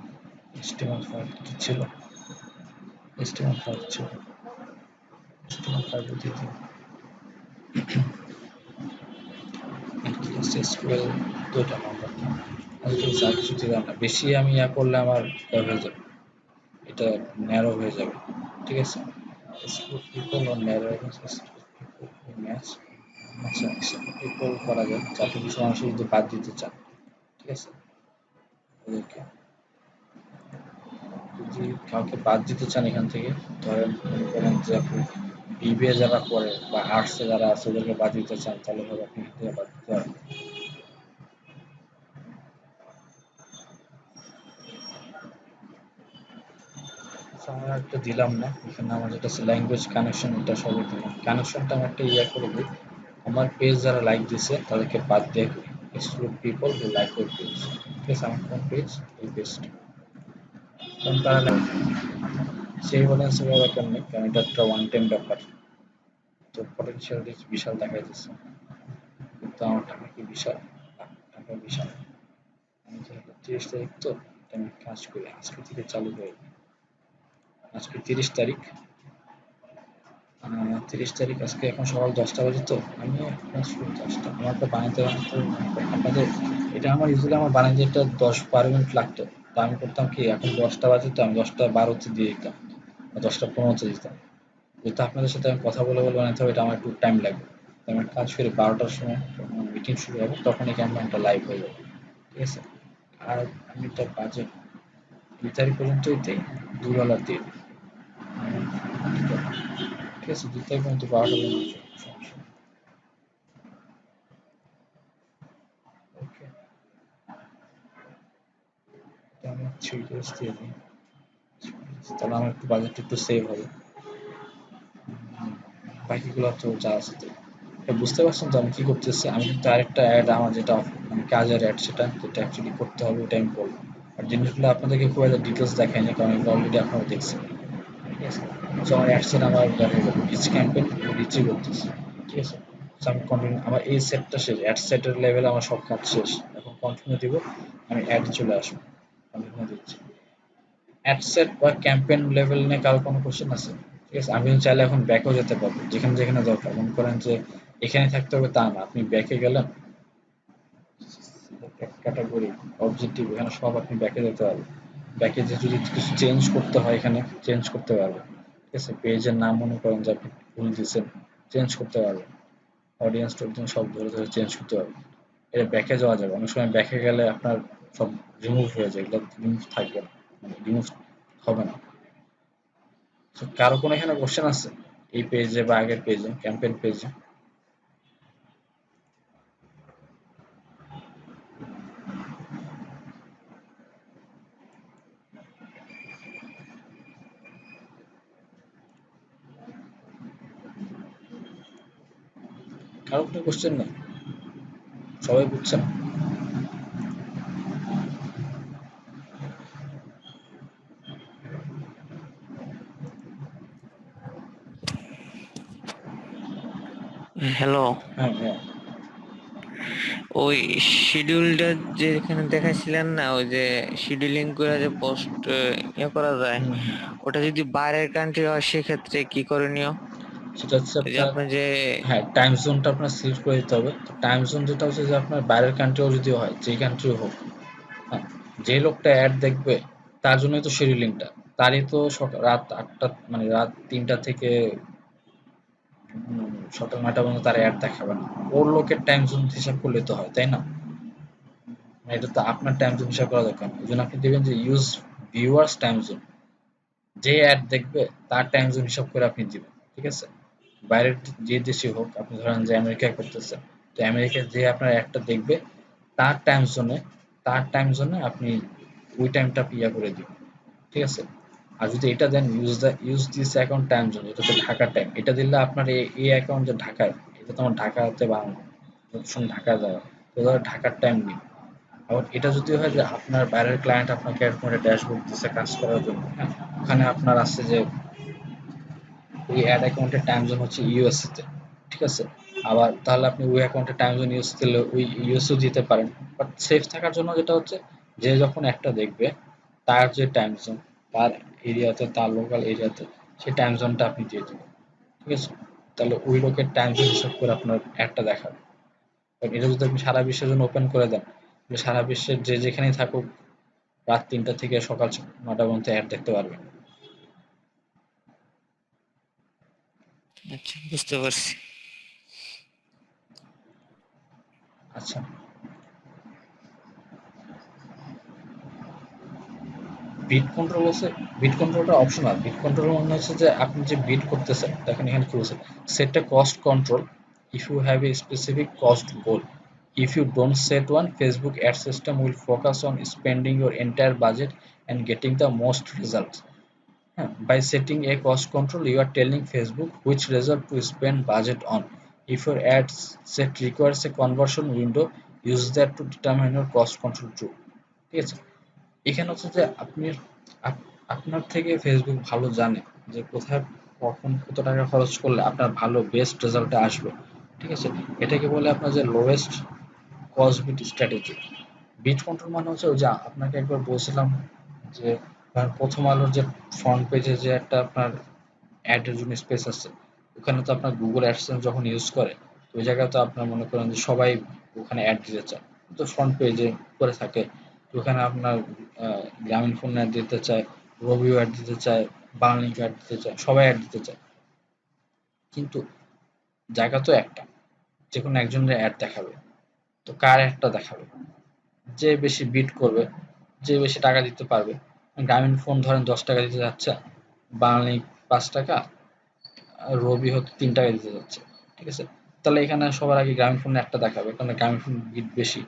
HTML5 কি ছিল? HTML5 ছিল। HTML5 দিয়ে দিই। আর কি আছে SQL 2টা নাম্বার আর কিছু দিলাম না। বেশি আমি ইয়া করলে আমার হয়ে যাবে, এটা ন্যারো হয়ে যাবে। ঠিক আছে, স্কুল পিপল আর ন্যারো ম্যাচ। আচ্ছা স্কুল পিপল করা যায়, যাতে কিছু মানুষ যদি বাদ দিতে চান। ঠিক আছে, ওদেরকে যদি কাউকে বাদ দিতে চান এখান থেকে, ধরেন মনে করেন যে আপনি বিবিএ যারা করে বা আর্টসে যারা আছে ওদেরকে বাদ দিতে চান, তাহলে ধরো আপনি এখান থেকে বাদ দিতে পারবেন। আমার একটা দিলাম না এখানে, আমার যেটা আছে ল্যাঙ্গুয়েজ কানেকশন, এটা সবই দিলাম। কানেকশনটা আমি একটা ইয়া করে দিই, আমার পেজ যারা লাইক দিছে তাদেরকে বাদ দিয়ে exclude people who like your page. ঠিক আছে, আমার কোন পেজ? এই পেজটা। কারণ তারা সেই অডিয়েন্সের ব্যাপার নেই, কারণ এটা একটা ওয়ান টাইম ব্যাপার, তো পটেনশিয়াল রিচ বিশাল দেখা যাচ্ছে, কিন্তু আমার টাকা কি বিশাল? না, টাকা বিশাল না। আমি যেহেতু 30 তারিখ, তো আমি কাজ করি আজকে থেকে চালু করি। আজকে 30 তারিখ, 30 তারিখ, আজকে এখন সকাল 10টা বাজে, তো আমি কাজ করি 10টা। আমার তো বানাইতে বানাইতে আপনাদের এটা আমার ইউজুয়ালি আমার বানাইতে একটা 10-12 মিনিট লাগতো। তো আমি করতাম কি, এখন 10টা বাজে, তো আমি 10টা 12তে দিয়ে দিতাম বা 10টা 15তে দিতাম। যেহেতু আপনাদের সাথে আমি কথা বলে বলে বানাইতে হবে, এটা আমার একটু টাইম লাগবে। তো আমি একটা কাজ করি, 12টার সময় মিটিং শুরু হবে, তখন এই ক্যাম্পেইনটা লাইভ হয়ে যাবে। ঠিক আছে, আর আমি এটা বাজেট 2 তারিখ পর্যন্তই দিই, দুবেলা দিই। ঠিক আছে, 2 তারিখ পর্যন্ত 12টা পর্যন্ত সমস্যা নেই। ওকে, তো আমি 3 ডেজ দিয়ে দিই, তাহলে আমার একটু বাজেট একটু সেভ হবে। বাকিগুলো তো যা আছে তাই। এটা বুঝতে পারছেন তো আমি কি করতেছি? আমি কিন্তু আরেকটা অ্যাড, আমার যেটা মানে কাজের অ্যাড, সেটা যেটা অ্যাকচুয়ালি করতে হবে ওটা আমি করবো। আর জিনিসগুলো আপনাদেরকে খুব একটা ডিটেলস দেখাই না, কারণ এগুলো অলরেডি আপনারা দেখছেন। ঠিক আছে, তো আমার অ্যাড সেট আমার দেখা গেল রিচ ক্যাম্পেইন রিচই করতেছে। ঠিক আছে, তো আমি কন্টিনিউ, আমার এই সেটটা শেষ, অ্যাড সেটের লেভেলে আমার সব কাজ শেষ। এখন কন্টিনিউ দিব, আমি অ্যাড চলে আসবো, কন্টিনিউ দিচ্ছি। অ্যাডসেট বা ক্যাম্পেইন লেভেল নিয়ে কারো কোনো কোশ্চেন আছে? ঠিক আছে, আমি কিন্তু চাইলে এখন ব্যাকও যেতে পারবো, যেখানে যেখানে দরকার। মনে করেন যে এখানে থাকতে হবে তা না, আপনি ব্যাকে গেলেন, ক্যাটাগরি, অবজেক্টিভ, এখানে সব আপনি ব্যাকে যেতে পারবেন। ব্যাকে যে যদি কিছু চেঞ্জ করতে হয় এখানে চেঞ্জ করতে পারবেন। ঠিক আছে, পেজের নাম মনে করেন যে আপনি ভুল দিচ্ছেন, চেঞ্জ করতে পারবেন। অডিয়েন্স টডিয়েন্স সব ধরে ধরে চেঞ্জ করতে পারবেন। এটা ব্যাকে যাওয়া যাবে, অনেক সময় ব্যাকে গেলে আপনার সব রিমুভ হয়ে যায়, এগুলো রিমুভ থাকবে না, মানে রিমুভ হবে না। তো কারো কোনো এখানে কোশ্চেন আছে এই পেজে বা আগের পেজে, ক্যাম্পেইন পেজে? কারো কোনো কোশ্চেন নেই? সবাই বুঝছেন? হ্যালো, হ্যাঁ হ্যাঁ। ওই শিডিউলটা যে এখানে দেখাইছিলেন না, ওই যে শিডিউলিং করে যে পোস্ট ইয়ে করা যায়, হুম হুম। ওটা যদি বাইরের কান্ট্রি হয় সেক্ষেত্রে কি করণীয়? সেটা হচ্ছে ওই যে আপনার, আপনি যে হ্যাঁ টাইম জোনটা আপনার সিলেক্ট করে দিতে হবে। তো টাইম জোন যেটা হচ্ছে যে আপনার বাইরের কান্ট্রিও যদি হয়, যেই কান্ট্রি হোক, হ্যাঁ, যে লোকটা অ্যাড দেখবে তার জন্যই তো শিডিউলিংটা। তারই তো সকাল রাত 8টা, মানে রাত 3টা থেকে সকাল 9টা পর্যন্ত তার অ্যাড দেখাবে না। ওর লোকের টাইম জোন হিসাব করলে তো হয়, তাই না? মানে এটা তো আপনার টাইম জোন হিসাব করা দরকার নেই। এই জন্য আপনি দেখবেন যে ইউজ ভিউয়ার্স টাইম জোন, যে অ্যাড দেখবে তার টাইম জোন হিসাব করে আপনি দিবেন। ঠিক আছে, বাইরের যে দেশে হোক, আপনি ধরেন যে আমেরিকায় করতেছেন, তো আমেরিকায় যে আপনার অ্যাডটা দেখবে তার টাইম জোনে, আপনি ওই টাইমটা আপনি ইয়া করে দিবেন। ঠিক আছে, আর যদি এটা then use this account time zone, এটা হচ্ছে ঢাকার টাইম, এটা দিলে আপনার এই অ্যাকাউন্ট যে ঢাকায়, এটা তো আমার ঢাকাতে বানানো, যতক্ষণ ঢাকা যাওয়া, তো ধরো ঢাকার টাইম নিন। আবার এটা যদি হয় যে আপনার বাইরের ক্লায়েন্ট আপনাকে এরকম একটা ড্যাশবোর্ড দিচ্ছে কাজ করার জন্য, হ্যাঁ, ওখানে আপনার আছে যে ওই অ্যাড অ্যাকাউন্টের টাইম জোন হচ্ছে ইউএসএ তে, ঠিক আছে? আবার তাহলে আপনি ওই অ্যাকাউন্টের টাইম জোন ইউএস দিলে ওই ইউএসও দিতে পারেন। বাট সেফ থাকার জন্য যেটা হচ্ছে, যে যখন একটা দেখবে তার যে টাইম জোন, তার এরিয়াতে, তার লোকাল এরিয়াতে সেই টাইম জোনটা আপনি দিয়ে দেবেন, ঠিক আছে? তাহলে ওই লোকের টাইম জোন হিসাব করে আপনার অ্যাডটা দেখাবে। কারণ এটা যদি আপনি সারা বিশ্বের জন্য ওপেন করে দেন, তাহলে সারা বিশ্বের যে যেখানেই থাকুক রাত ৩টা থেকে সকাল ৯টা পর্যন্ত অ্যাড দেখতে পারবেন। আচ্ছা, বুঝতে পারছি। আচ্ছা, বিট কন্ট্রোল হচ্ছে, বিট কন্ট্রোলটা অপশনাল। বিট কন্ট্রোল মানে হচ্ছে যে আপনি যে বিট করতেছেন, দেখেন এখানে কি বলছে, set a cost control if you have a specific cost goal, if you don't set one, Facebook ad system will focus on spending your entire budget and getting the most results. By setting a cost control, you are telling Facebook which result to spend budget on. If your ad set requires a conversion window, use that to determine your cost control too. ঠিক আছে? এখানে হচ্ছে যে আপনি আপনার থেকে Facebook ভালো জানে যে কোথায় কখন কত টাকা খরচ করলে আপনার ভালো বেস্ট রেজাল্ট আসবে, ঠিক আছে? এটাকে বলে আপনার যে lowest cost bid strategy. Bid control মানে হচ্ছে ওই যে আপনাকে একবার বলছিলাম যে প্রথম আলোর যে ফ্রন্ট পেজে যে একটা আপনার অ্যাডের জন্য স্পেস আছে, ওখানে তো আপনার গুগল অ্যাডসেন্স যখন ইউজ করে, তো ওই জায়গায় তো আপনার মনে করেন যে সবাই ওখানে অ্যাড দিতে চায়, তো ফ্রন্ট পেজে করে থাকে। তো ওখানে আপনার গ্রামীণ ফোন অ্যাড দিতে চায়, রবিও অ্যাড দিতে চায়, বাংলালিংক অ্যাড দিতে চায়, সবাই অ্যাড দিতে চায়। কিন্তু জায়গা তো একটা, যে কোনো একজনের অ্যাড দেখাবে, তো কার অ্যাডটা দেখাবে? যে বেশি বিট করবে, যে বেশি টাকা দিতে পারবে। গ্রামীণ ফোন ধরেন 10 টাকা দিতে যাচ্ছে, বাংলালিংক 5 টাকা, আর রবি হয়তো 3 টাকা দিতে যাচ্ছে, ঠিক আছে? তাহলে এখানে সবার আগে গ্রামীণ ফোন একটা দেখাবে, কারণ গ্রামীণ ফোন বিট বেশি।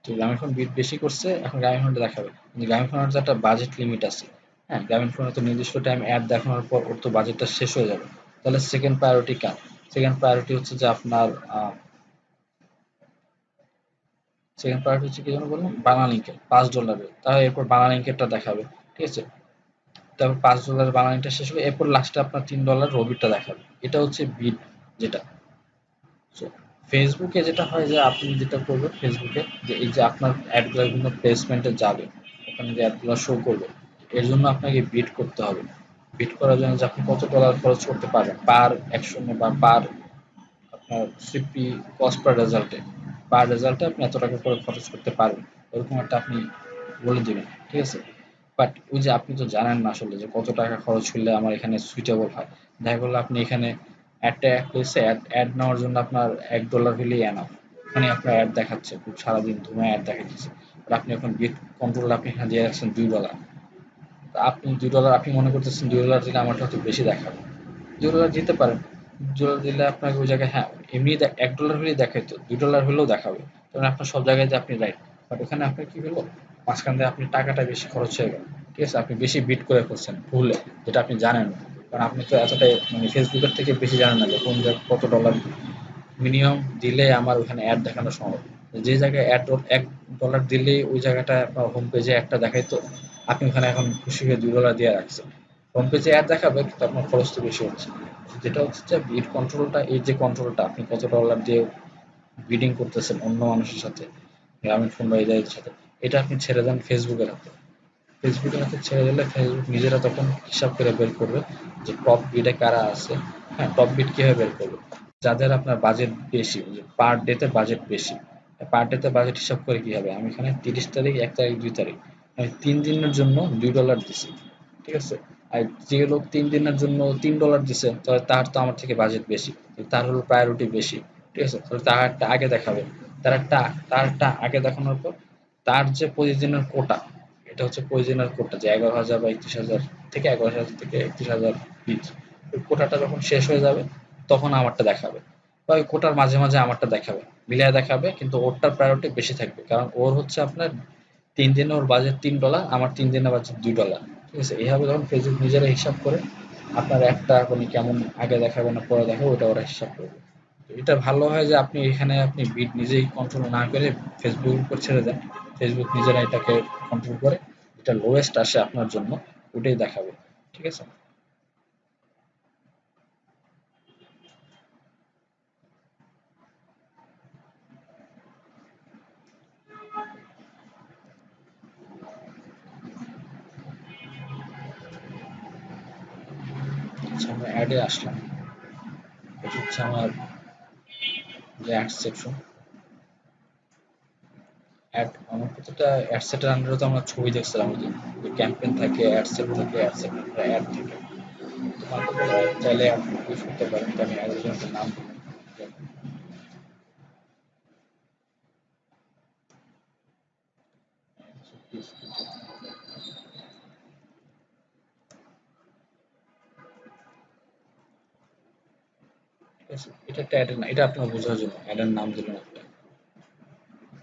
তো গ্রামীণ ফোন বিট বেশি করছে, এখন গ্রামীণ ফোনটা দেখাবে। কিন্তু গ্রামীণ ফোনের তো একটা বাজেট লিমিট আছে। হ্যাঁ, গ্রামীণ ফোনে তো নির্দিষ্ট টাইম অ্যাড দেখানোর পর ওর তো বাজেটটা শেষ হয়ে যাবে। তাহলে সেকেন্ড প্রায়োরিটি কার? সেকেন্ড প্রায়োরিটি হচ্ছে যে আপনার সেকেন্ড প্রায়োরিটি হচ্ছে কি যেন বললাম, বাংলালিংকের $5। তাহলে এরপর বাংলালিংকেরটা দেখাবে, ঠিক আছে? তারপর $5 বাংলালিংকটা শেষ হবে, এরপর লাস্টে আপনার $3 রবিটটা দেখাবে। এটা হচ্ছে বিট যেটা। সো ফেসবুকে যেটা হয় যে আপনি যেটা করবেন ফেসবুকে, যে এই যে আপনার অ্যাডগুলো বিভিন্ন প্লেসমেন্টে যাবে, ওখানে যে অ্যাডগুলো শো করবে, এর জন্য আপনাকে বিট করতে হবে। বিট করার জন্য যে আপনি কত ডলার খরচ করতে পারবেন পার অ্যাকশনে বা পার আপনার সিপি, কস্ট পার রেজাল্টে, পার রেজাল্টে আপনি এত টাকা করে খরচ করতে পারবেন, ওরকম একটা আপনি বলে দিবেন, ঠিক আছে? বাট ওই যে আপনি তো জানেন না আসলে যে কত টাকা খরচ করলে আমার এখানে সুইটেবল হয়। দেখা গেলো আপনি এখানে অ্যাডটা এক প্লেসে অ্যাড নেওয়ার জন্য আপনার $1 হলেই এনাফ। ওখানে আপনার অ্যাড দেখাচ্ছে, খুব সারাদিন ধুমায় অ্যাড দেখাচ্ছে। বাট আপনি এখন বিট কন্ট্রোল আপনি এখানে দিয়ে রাখছেন $2। আপনি $2 আপনি মনে করতেছেন $2 দিলে আমারটা হয়তো বেশি দেখাবে। $2 দিতে পারেন। $2 দিলে আপনাকে ওই জায়গায়, হ্যাঁ, এমনি $1 হলেই দেখাইতো, $2 হলেও দেখাবে। কারণ আপনার সব জায়গায় যে আপনি রাইট। বাট ওখানে আপনার কি হলো, মাঝখান দিয়ে আপনি টাকাটা বেশি খরচ হয়ে গেল, ঠিক আছে? আপনি বেশি বিট করে ফেলছেন ভুলে, যেটা আপনি জানেন না। কারণ আপনি তো এতটাই মানে ফেসবুকের থেকে বেশি জানেন না যে কোন জায়গায় কত ডলার মিনিমাম দিলে আমার ওখানে অ্যাড দেখানো সম্ভব। যে জায়গায় $1 দিলেই ওই জায়গাটা আপনার হোম পেজে একটা দেখাইতো, আপনি ওখানে এখন খুশি হয়ে $2 দিয়ে রাখছেন। হোম পেজে অ্যাড দেখাবে কিন্তু আপনার খরচ তো বেশি হচ্ছে। যেটা হচ্ছে যে বিট কন্ট্রোলটা, এই যে কন্ট্রোলটা আপনি কত ডলার দিয়ে বিডিং করতেছেন অন্য মানুষের সাথে, গ্রামীণ ফোন বা এদের সাথে, এটা আপনি ছেড়ে দেন ফেসবুকের হাতে। ফেসবুকের হাতে ছেড়ে দিলে ফেসবুক নিজেরা তখন হিসাব করে বের করবে যে টপ বিডে কারা আছে। হ্যাঁ, টপ বিড কিভাবে বের করবে? যাদের আপনার বাজেট বেশি, যে পার ডেতে বাজেট বেশি। পার ডেতে বাজেট হিসাব করে কি হবে, আমি এখানে 30 তারিখ, 1 তারিখ, 2 তারিখ, আমি 3 দিনের জন্য $2 দিছি, ঠিক আছে? আর যে লোক 3 দিনের জন্য $3 দিছে, তাহলে তার তো আমার থেকে বাজেট বেশি, তার হলো প্রায়োরিটি বেশি, ঠিক আছে? তাহলে তার একটা আগে দেখাবে। তার একটা আগে দেখানোর পর তার যে প্রতিদিনের কোটা, এটা হচ্ছে প্রয়োজনের কোটা, যে 11,000 বা 31,000 থেকে 11,000 থেকে 31,000 পিস, ওই কোটাটা যখন শেষ হয়ে যাবে তখন আমারটা দেখাবে, বা ওই কোটার মাঝে মাঝে আমারটা দেখাবে, মিলিয়ে দেখাবে, কিন্তু ওরটার প্রায়োরিটি বেশি থাকবে, কারণ ওর হচ্ছে আপনার 3 দিনে ওর বাজেট $3, আমার 3 দিনে বাজেট $2, ঠিক আছে? এইভাবে যখন ফেসবুক নিজেরা হিসাব করে আপনার একটা আপনি কেমন আগে দেখাবে না পরে দেখাবে, ওটা ওরা হিসাব করবে। তো এটা ভালো হয় যে আপনি এখানে আপনি বিট নিজেই কন্ট্রোল না করে ফেসবুকের উপর ছেড়ে দেন, ফেসবুক নিজেরা এটাকে কন্ট্রোল করে, যেটা লোয়েস্ট আসে আপনার জন্য ওটাই দেখাবে, ঠিক আছে? আচ্ছা, আমরা অ্যাডে আসলাম। এটা হচ্ছে আমার যে অ্যাড সেকশন। অ্যাড আমার প্রত্যেকটা অ্যাড সেটের আন্ডারে তো আমরা ছবি দেখছিলাম, ওই যে ক্যাম্পেইন থাকে, অ্যাড সেট থাকে, অ্যাড সেট অ্যাড থাকে। তো আপনি চাইলে অ্যাড ইউজ করতে পারেন। তো আমি অ্যাডের জন্য একটা নাম দিলাম। ঠিক আছে, এটা একটা অ্যাডের না, এটা আপনার বোঝার জন্য অ্যাডের নাম দিলাম একটা।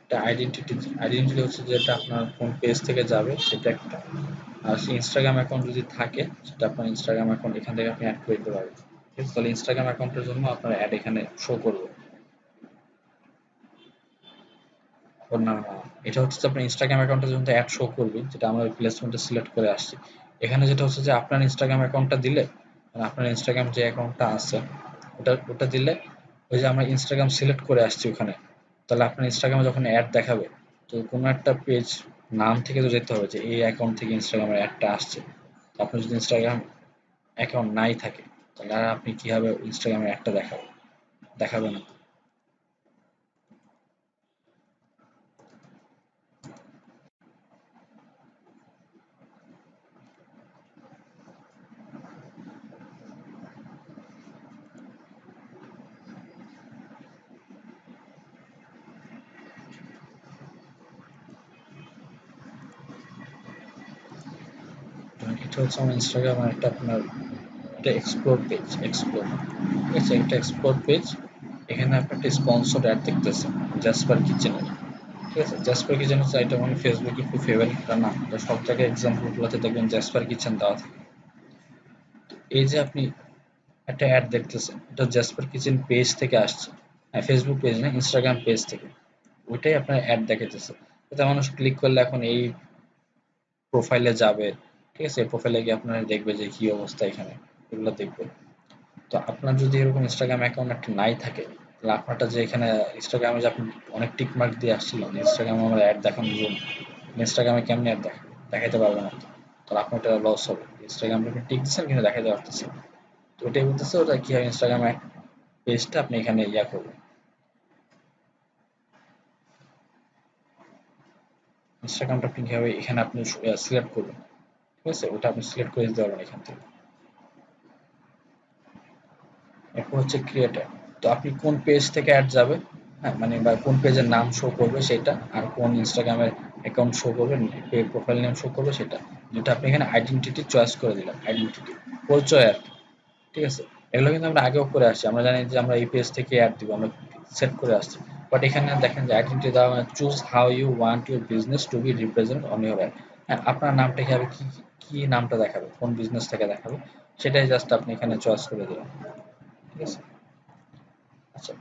এটা আইডেন্টিটি, আইডেন্টিটি হচ্ছে যেটা আপনার কোন পেজ থেকে যাবে সেটা একটা। আর ইনস্টাগ্রাম অ্যাকাউন্ট যদি থাকে সেটা আপনার ইনস্টাগ্রাম অ্যাকাউন্ট এখান থেকে আপনি অ্যাড করে দিতে পারবেন। ঠিক আছে, তাহলে ইনস্টাগ্রাম অ্যাকাউন্টের জন্য আপনার অ্যাড এখানে শো করবে। ও না, না, এটা হচ্ছে যে আপনার ইনস্টাগ্রাম অ্যাকাউন্টে যখন অ্যাড শো করবে, যেটা আমরা প্লেসমেন্টে সিলেক্ট করে আসছি, এখানে যেটা হচ্ছে যে আপনার ইনস্টাগ্রাম অ্যাকাউন্টটা দিলে, মানে আপনার ইনস্টাগ্রাম যে অ্যাকাউন্টটা আছে ওটা ওটা দিলে, ওই যে আমরা ইনস্টাগ্রাম সিলেক্ট করে আসছি ওখানে, তাহলে আপনার ইনস্টাগ্রামে যখন অ্যাড দেখাবে, তো কোনো একটা পেজ নাম থেকে তো যেতে হবে যে এই অ্যাকাউন্ট থেকে ইনস্টাগ্রামের অ্যাডটা আসছে। তো আপনার যদি ইনস্টাগ্রাম অ্যাকাউন্ট নাই থাকে, তাহলে আর আপনি কিভাবে ইনস্টাগ্রামে অ্যাডটা দেখাবেন? দেখাবে না। এটা হচ্ছে আমার ইনস্টাগ্রামের একটা আপনার, এটা এক্সপ্লোর পেজ, এক্সপ্লোর, ঠিক আছে, এটা এক্সপ্লোর পেজ। এখানে আপনি একটা স্পন্সর অ্যাড দেখতেছেন জাসপার কিচেনের। ঠিক আছে, জাসপার কিচেন হচ্ছে এটা মানে ফেসবুকে খুব ফেভারিটটা না, তো সব জায়গায় এক্সাম্পলগুলোতে দেখবেন জাসপার কিচেন দেওয়া থাকে। এই যে আপনি একটা অ্যাড দেখতেছেন, এটা জাসপার কিচেন পেজ থেকে আসছে। হ্যাঁ, ফেসবুক পেজ না, ইনস্টাগ্রাম পেজ থেকে। ওইটাই আপনার অ্যাড দেখাইতেছে। যাতে মানুষ ক্লিক করলে এখন এই প্রোফাইলে যাবে। ঠিক আছে, প্রোফাইলে গিয়ে আপনারা দেখবে যে কি অবস্থা এখানে, এগুলো দেখবে। তো আপনার যদি এরকম ইনস্টাগ্রাম অ্যাকাউন্ট একটা নাই থাকে, তাহলে আপনারটা যে এখানে ইনস্টাগ্রামে যে আপনি অনেক টিক মার্ক দিয়ে আসছিলেন ইনস্টাগ্রামে আমার অ্যাড দেখানোর জন্য, ইনস্টাগ্রামে কেমনি অ্যাড দেখাইতে পারবেন না তো। তাহলে আপনার এটা লস হবে। ইনস্টাগ্রামে আপনি টিক দিচ্ছেন কিন্তু দেখাইতে পারতেছেন। তো ওটাই বলতেছে, ওটা কি হয়, ইনস্টাগ্রাম পেজটা আপনি এখানে ইয়া করবেন। ইনস্টাগ্রামটা আপনি কিভাবে এখানে আপনি সিলেক্ট করবেন। ঠিক আছে, ওটা আপনি সিলেক্ট করে দিতে পারবেন এখান থেকে। এরপর হচ্ছে ক্রিয়েটার। তো আপনি কোন পেজ থেকে অ্যাড যাবে, হ্যাঁ, মানে বা কোন পেজের নাম শো করবে সেটা, আর কোন ইনস্টাগ্রামের অ্যাকাউন্ট শো করবে, প্রোফাইল নেম শো করবে সেটা, যেটা আপনি এখানে আইডেন্টিটি চয়েস করে দিলাম, আইডেন্টিটি, পরিচয় আর কি। ঠিক আছে, এগুলো কিন্তু আমরা আগেও করে আসছি, আমরা জানি যে আমরা এই পেজ থেকে অ্যাড দিব, আমরা সেট করে আসছি। বাট এখানে দেখেন যে আইডেন্টিটি দেওয়া মানে choose how you want your business to be represent on your ad. হ্যাঁ, আপনার নামটা কিভাবে, কি কি নামটা দেখাবে, কোন বিজনেস থেকে দেখাবে, সেটাই জাস্ট আপনি এখানে চয়েস করে দিলাম। ঠিক আছে। আচ্ছা,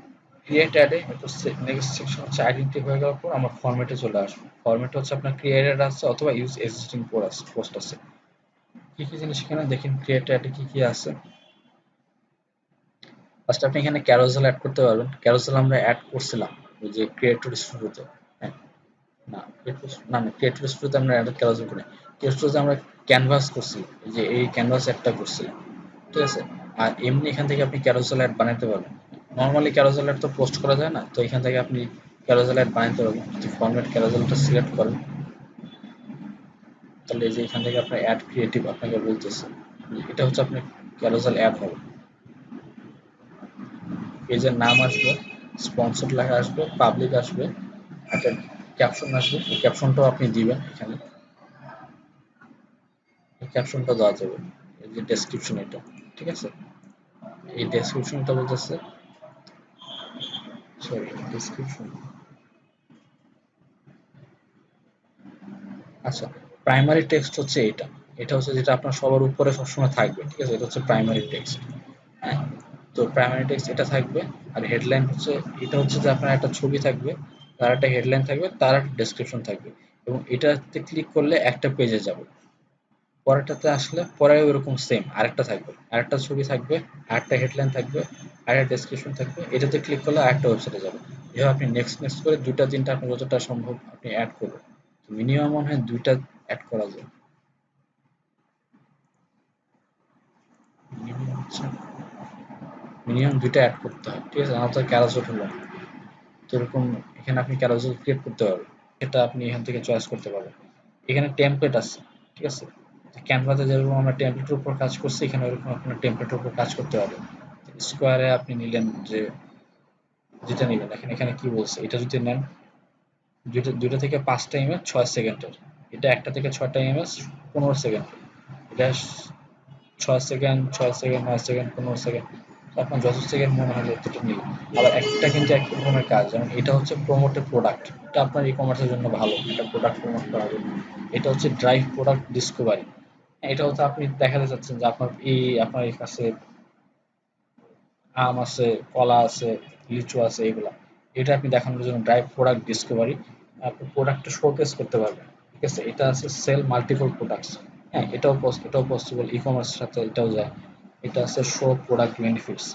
ক্রিয়েট অ্যাডে একটু নেক্সট সেকশন হচ্ছে আইডেন্টি হয়ে যাওয়ার পর আমরা ফরম্যাটে চলে আসবো। ফরম্যাট হচ্ছে আপনার ক্রিয়েট অ্যাড আছে অথবা ইউজ এক্সিস্টিং পোস্ট আছে। কি কি জিনিস এখানে দেখেন, ক্রিয়েট অ্যাডে কি কি আছে। ফার্স্ট আপনি এখানে ক্যারোসেল অ্যাড করতে পারবেন। ক্যারোসেল আমরা অ্যাড করছিলাম ওই যে ক্রিয়েটর স্টুডিওতে। হ্যাঁ, না না না, ক্রিয়েটর স্টুডিওতে আমরা অ্যাড ক্যারোসেল করি। ক্রিয়েটর স্টুডিওতে আমরা ক্যানভাস করছি, এই যে এই ক্যানভাস অ্যাডটা করছিলাম। ঠিক আছে, আর এমনি এখান থেকে আপনি ক্যারোসেল অ্যাড বানাতে পারবেন। নর্মালি ক্যারোসেল অ্যাড তো পোস্ট করা যায় না, তো এখান থেকে আপনি ক্যারোসেল অ্যাড বানাতে পারবেন। যদি ফরম্যাট ক্যারোসেলটা সিলেক্ট করেন, তাহলে এই যে এখান থেকে আপনার অ্যাড ক্রিয়েটিভ আপনাকে বলতেছে, এটা হচ্ছে আপনার ক্যারোসেল অ্যাড হবে। পেজের নাম আসবে, স্পন্সর লেখা আসবে, পাবলিক আসবে, একটা ক্যাপশন আসবে। এই ক্যাপশনটাও আপনি দিবেন এখানে, এই ক্যাপশনটা দেওয়া যাবে, এই যে ডেসক্রিপশন এটা। ঠিক আছে, এই ডেসক্রিপশনটা বলতেছে, সরি ডেসক্রিপশন, আচ্ছা, প্রাইমারি টেক্সট হচ্ছে এটা। এটা হচ্ছে যেটা আপনার সবার উপরে সবসময় থাকবে। ঠিক আছে, এটা হচ্ছে প্রাইমারি টেক্সট। হ্যাঁ, তো প্রাইমারি টেক্সট এটা থাকবে। আর হেডলাইন হচ্ছে, এটা হচ্ছে যে আপনার একটা ছবি থাকবে, তার একটা হেডলাইন থাকবে, তার একটা ডেসক্রিপশন থাকবে, এবং এটাতে ক্লিক করলে একটা পেজে যাবে। পরেরটাতে আসলে পরে ওরকম সেম আরেকটা থাকবে, আরেকটা ছবি থাকবে, আরেকটা হেডলাইন থাকবে, আরেকটা ডেসক্রিপশন থাকবে, এটাতে ক্লিক করলে আরেকটা ওয়েবসাইটে যাবে। এভাবে আপনি নেক্সট নেক্সট করে দুইটা তিনটা আপনি যতটা সম্ভব আপনি অ্যাড করবেন। মিনিমাম মনে হয় দুইটা অ্যাড করা যায়। আচ্ছা, মিনিমাম 2টা অ্যাড করতে হয়, ঠিক আছে? আমার তো ক্যারাজল হলো না। তো এরকম এখানে আপনি ক্যারাজল ক্রিয়েট করতে পারবেন, এটা আপনি এখান থেকে চয়েস করতে পারবেন। এখানে টেমপ্লেট আছে, ঠিক আছে? ক্যানভাতে যেরকম আমরা টেমপ্লেটের উপর কাজ করছি, এখানে ওরকম আপনার টেমপ্লেটের উপর কাজ করতে পারবেন। স্কোয়ারে আপনি নিলেন যে যেটা নিবেন, এখানে এখানে কি বলছে, এটা যদি নেন দুইটা থেকে 5টা ইমেজ 6 সেকেন্ডের, এটা একটা থেকে 6টা ইমেজ 15 সেকেন্ডের, এটা 6 সেকেন্ড 6 সেকেন্ড 9 সেকেন্ড 15 সেকেন্ড, আপনার যত সেকেন্ড মনে হয় ততটা নিন। আবার একটা কিন্তু এক রকমের কাজ, যেমন এটা হচ্ছে প্রমোটেড প্রোডাক্ট, এটা আপনার ই কমার্সের জন্য ভালো, এটা প্রোডাক্ট প্রমোট করার জন্য। এটা হচ্ছে ড্রাইভ প্রোডাক্ট ডিসকভারি, এটা হচ্ছে আপনি দেখাতে চাচ্ছেন যে আপনার এই কাছে আম আছে, কলা আছে, লিচু আছে, এগুলা এটা আপনি দেখানোর জন্য ড্রাইভ প্রোডাক্ট ডিসকভারি, আপনি প্রোডাক্টটা শোকেস করতে পারবেন, ঠিক আছে? এটা আছে সেল মাল্টিপল প্রোডাক্টস, হ্যাঁ এটাও পসিবল, ই কমার্সের সাথে এটাও যায়। এটা আছে শো প্রোডাক্ট বেনিফিটস,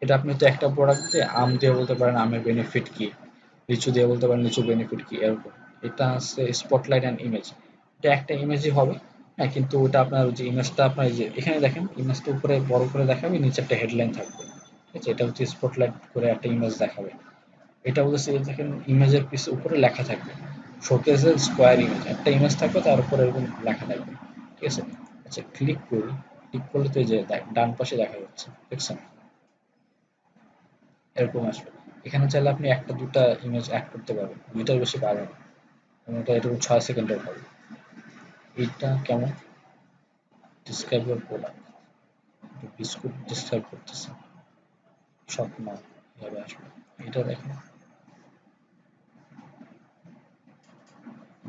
এটা আপনি তো একটা প্রোডাক্ট দিয়ে আম দিয়ে বলতে পারেন আমের বেনিফিট কি, লিচু দিয়ে বলতে পারেন লিচু বেনিফিট কি, এরকম। এটা আছে স্পটলাইট অ্যান্ড ইমেজ, এটা একটা ইমেজই হবে, হ্যাঁ, কিন্তু ওটা আপনার যে ইমেজটা আপনার এই যে এখানে দেখেন ইমেজটা উপরে বড় করে দেখাবে, নিচে একটা হেডলাইন থাকবে, ঠিক আছে? এটা হচ্ছে স্পটলাইট করে একটা ইমেজ দেখাবে। এটা বলতেছে যে দেখেন ইমেজের পিছে উপরে লেখা থাকবে, শোকেসের স্কোয়ার ইমেজ, একটা ইমেজ থাকবে তার উপরে এরকম লেখা থাকবে, ঠিক আছে? আচ্ছা, ক্লিক করি, ক্লিক করলে তো এই যে ডান পাশে দেখা যাচ্ছে, দেখছেন? এরকম আসবে। এখানে চাইলে আপনি একটা দুটা ইমেজ অ্যাড করতে পারবেন, দুইটার বেশি পারবেন না। এবং এটা এরকম 6 সেকেন্ডের হবে। এইটা কেমন, describe your product, biscuit describe করতেছে, স্বপ্ন এভাবে আসবে। এটা দেখেন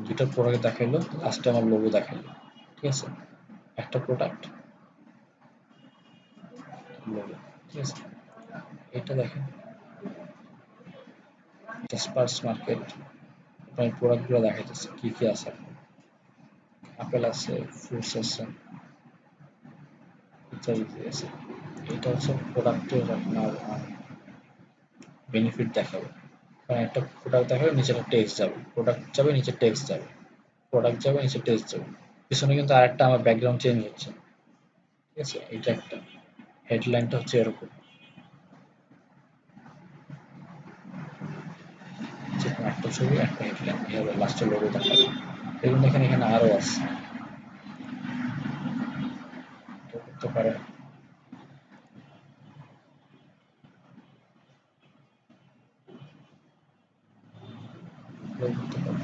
দুইটা প্রোডাক্ট দেখাইলো, লাস্টে আমার লোগো দেখাইলো, ঠিক আছে? একটা প্রোডাক্ট, লোগো, ঠিক আছে? এটা দেখেন জাসপারস মার্কেট, আপনার প্রোডাক্টগুলো দেখাইতেছে কি কি আছে। আপেল আছে, ফ্রুটস আছে, ইত্যাদি আছে। এটা হচ্ছে প্রোডাক্টের আপনার বেনিফিট দেখাবে, কারণ একটা প্রোডাক্ট দেখাবে নিচে একটা টেক্সট যাবে, প্রোডাক্ট যাবে নিচে টেক্সট যাবে, প্রোডাক্ট যাবে নিচে টেক্সট যাবে। পিছনে কিন্তু আরেকটা আমার ব্যাকগ্রাউন্ড চেঞ্জ হচ্ছে, ঠিক আছে? এটা একটা হেডলাইনটা হচ্ছে এরকম, যেরকম একটা ছবি একটা হেডলাইন, এভাবে লাস্টে লোগো দেখাবে। এরকম দেখেন এখানে আরো আছে, এটা করতে পারেন। এটাও করতে পারেন।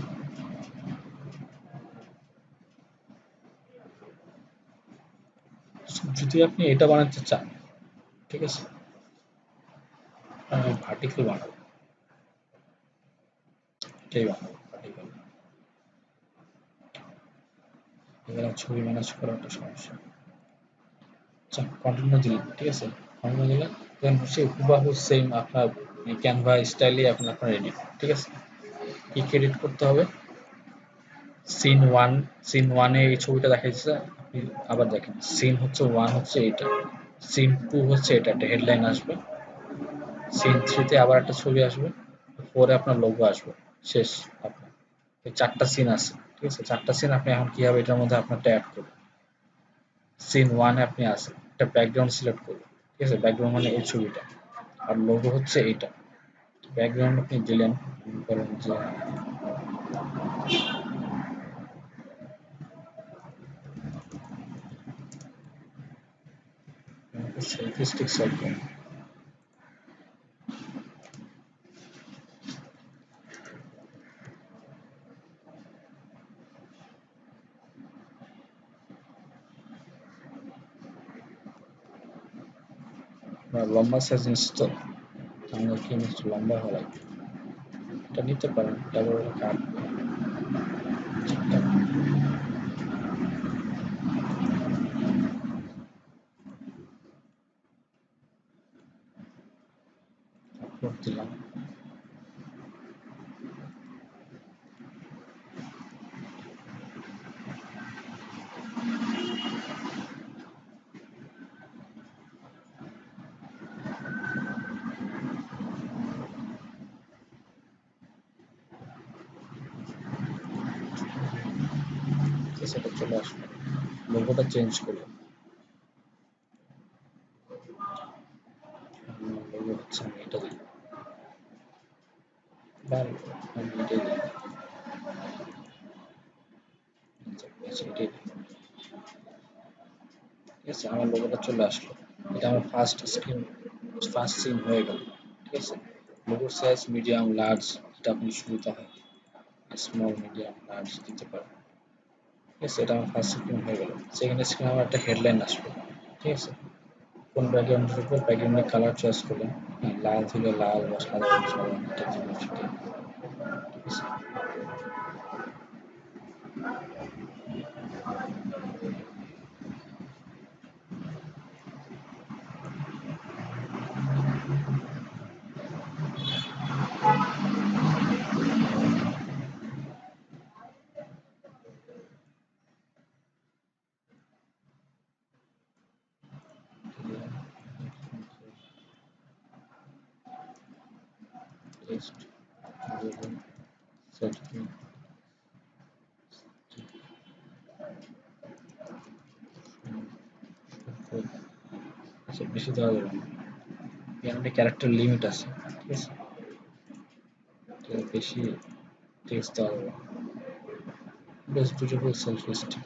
যদি আপনি এটা বানাতে চান, ঠিক আছে, আমি ভার্টিক্যাল বানাবো, এটাই বানাবো ভার্টিক্যাল। এখানে ছবি ম্যানেজ করা একটা সমস্যা। আচ্ছা, কন্টিনিউ দিলেন, ঠিক আছে? কন্টিনিউ দিলেন, দেন হচ্ছে হুবাহু সেম আপনার ক্যানভা স্টাইলে এখন আপনার এডিট, ঠিক আছে? কি কি এডিট করতে হবে, সিন ওয়ান, সিন ওয়ানে এই ছবিটা দেখাইছে, আপনি আবার দেখেন সিন হচ্ছে ওয়ান হচ্ছে এটা, সিন টু হচ্ছে এটা একটা হেডলাইন আসবে, সিন থ্রিতে আবার একটা ছবি আসবে, ফোরে আপনার লোগো আসবে, শেষ আপনার। এই 4টা সিন আছে, ঠিক আছে? 4টা সিন আপনি এখন কিভাবে এটার মধ্যে আপনারটা অ্যাড করবেন। সিন ওয়ানে আপনি আসেন, একটা ব্যাকগ্রাউন্ড সিলেক্ট করবেন, ঠিক আছে? ব্যাকগ্রাউন্ড মানে এই ছবিটা, আর লোগো হচ্ছে এইটা। ব্যাকগ্রাউন্ড আপনি দিলেন, মনে করেন যে সেলফি স্টিক সাইকেল, লম্বা সাইজ ইনস্টল, তাহলে কি একটু লম্বা হওয়া লাগবে, এটা নিতে পারেন, তারপর ওটা কাটবে ঠিকঠাক। আপলোড দিলাম, সেটা চলে আসবে, লোগোটা চেঞ্জ করলাম, ভালো, আমি এটাই দিই। আচ্ছা, এটাই দিই। ঠিক আছে, আমার লোগোটা চলে আসলো। এটা আমার ফার্স্ট সিন হয়ে গেল। ঠিক আছে, লোগোর সাইজ মিডিয়াম, লার্জ, যেটা আপনি সুবিধা হয়, স্মল, মিডিয়াম, লার্জ দিতে পারেন। ঠিক আছে, এটা আমার ফার্স্ট স্ক্রিন হয়ে গেল। সেকেন্ড স্ক্রিনে আমার একটা হেডলাইন আসবে। ঠিক আছে, কোন ব্যাকগ্রাউন্ডের উপর ব্যাকগ্রাউন্ডের কালার চয়েস করলেন। হ্যাঁ, লাল হলে লাল বা সাদা হলে সাদা, যেটা দিবেন সেটাই। ঠিক আছে, টেক্সট সেট। আচ্ছা, বেশি দেওয়া যাবে না, এখানে একটা ক্যারেক্টার লিমিট আছে। ঠিক আছে, তো বেশি টেক্সট দেওয়া যাবে না। Best beautiful selfie stick,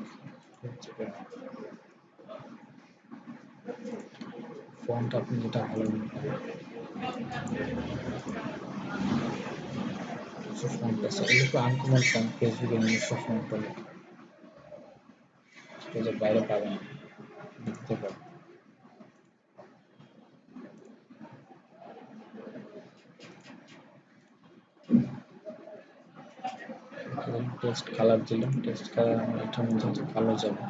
font আপনি যেটা ভালো মনে করেন। কিছু ফন্ট আছে, এগুলো একটু আনকমন ফন্ট, ফেসবুকের নিজস্ব ফন্ট বলে, সেটা যে বাইরে পাবেন না, দেখতে পাবেন। টেক্সট কালার দিলাম, টেক্সট কালার আমার এটার মধ্যে হচ্ছে কালো যাবে,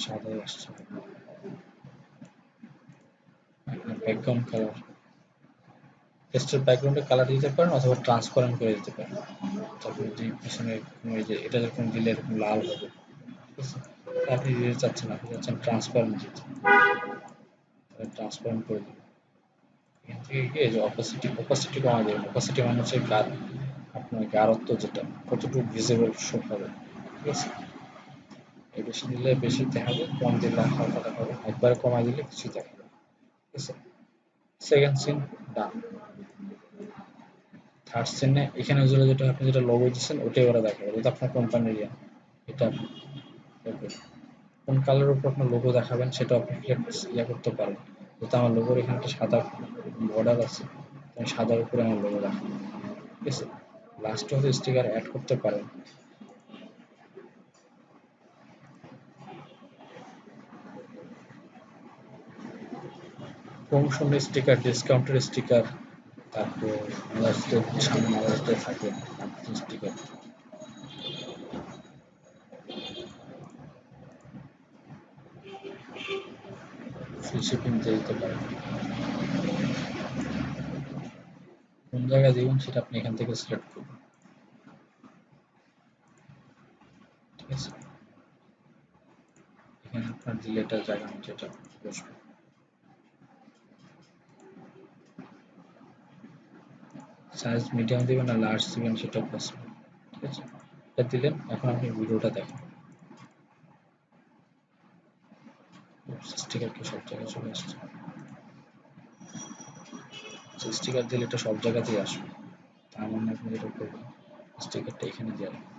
সাদাই আসছে। ব্যাকগ্রাউন্ড কালার, টেক্সটের ব্যাকগ্রাউন্ডে কালার দিতে পারেন অথবা ট্রান্সপারেন্ট করে দিতে পারেন। তারপরে যে পিছনে এই যে এটা যেরকম দিলে এরকম লাল হবে। ঠিক আছে, আপনি দিতে চাচ্ছেন, আপনি চাচ্ছেন ট্রান্সপারেন্ট দিতে, ট্রান্সপারেন্ট করে দিবেন। এখান থেকে গিয়ে যে অপাসিটি কমা দেবেন। অপাসিটি মানে হচ্ছে আপনার গাঢ়ত্ব, যেটা কতটুকু ভিজিবল শো হবে। ঠিক আছে, এই বেশি দিলে বেশি দেখাবে, কম দিলে হালকা দেখাবে, একবারে কমাই দিলে কিছু দেখাবে। ঠিক আছে, সেকেন্ড সিন ডান। থার্ড সিনে এখানে যেটা আপনি যেটা লোগো দিচ্ছেন ওটাই ওরা দেখাবে, যেটা আপনার কোম্পানির এটা আপনি কোন কালারের উপর আপনার লোগো দেখাবেন সেটা আপনি করতে পারেন। যেহেতু আমার লোগোর এখানে একটা সাদা বর্ডার আছে, আমি সাদার উপরে আমার লোগো দেখাবো। ঠিক আছে, লাস্টে হচ্ছে স্টিকার অ্যাড করতে পারেন। প্রমোশনের স্টিকার, ডিসকাউন্টের স্টিকার, তারপর মাদার্স ডে, সামনে মাদার্স ডে থাকে, স্টিকার, ফ্রি শিপিং দিয়ে দিতে পারেন। কোন জায়গায় দিবেন সেটা আপনি এখান থেকে সিলেক্ট করবেন। ঠিক আছে, এখানে আপনার দিলে এটা জায়গা মতো এটা বসবে। সাইজ মিডিয়াম দিবেন না লার্জ দিবেন সেটাও পসিবল। ঠিক আছে, এটা দিলেন, এখন আপনি ভিডিওটা দেখেন। স্টিকার কি সব জায়গায় চলে আসছে? স্টিকার দিলে এটা সব জায়গাতেই আসবে, তার মানে আপনি যেটা করবেন স্টিকারটা এখানে দিয়ে রাখবেন।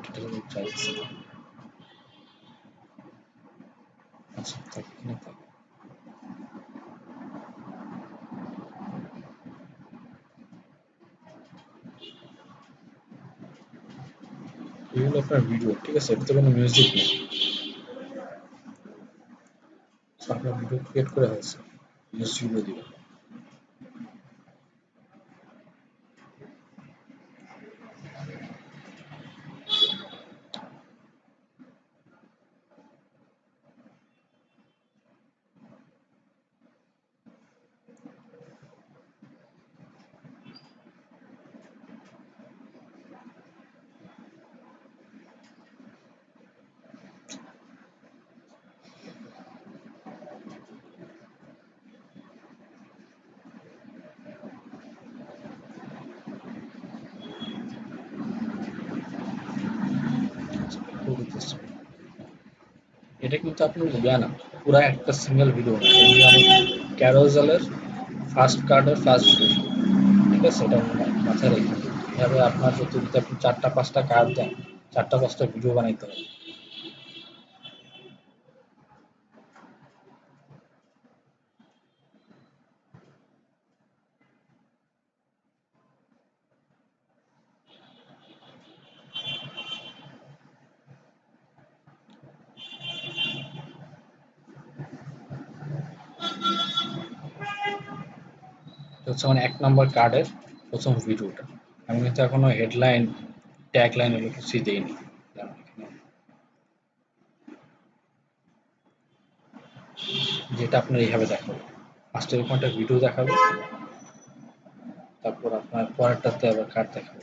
এটা যদি চাইছি, আচ্ছা থাক, এখানে থাক। এগুলো আপনার ভিডিও, ঠিক আছে, এটাতে কোনো মিউজিক নেই, আপনার ভিডিও ক্রিয়েট করে হয়েছে, মিউজিকগুলো দিবেন। এটা কিন্তু আপনার ইয়া না, পুরা একটা সিঙ্গেল ভিডিও না, এমনি আমি ক্যারোজালের ফার্স্ট কার্ডের ফার্স্ট ভিডিও, ঠিক আছে, এটা মাথায় রেখে এভাবে আপনার যদি আপনি 4টা 5টা কার্ড দেন, 4টা 5টা ভিডিও বানাইতে হবে। এটা হচ্ছে মানে 1 নম্বর কার্ডের প্রথম ভিডিওটা। আমি কিন্তু এখনো হেডলাইন ট্যাগ লাইন এগুলো কিছুই দিইনি। যেটা আপনার এইভাবে দেখাবো, ফার্স্টে এরকম একটা ভিডিও দেখাবো, তারপর আপনার পরেরটাতে আবার কার্ড দেখাবো,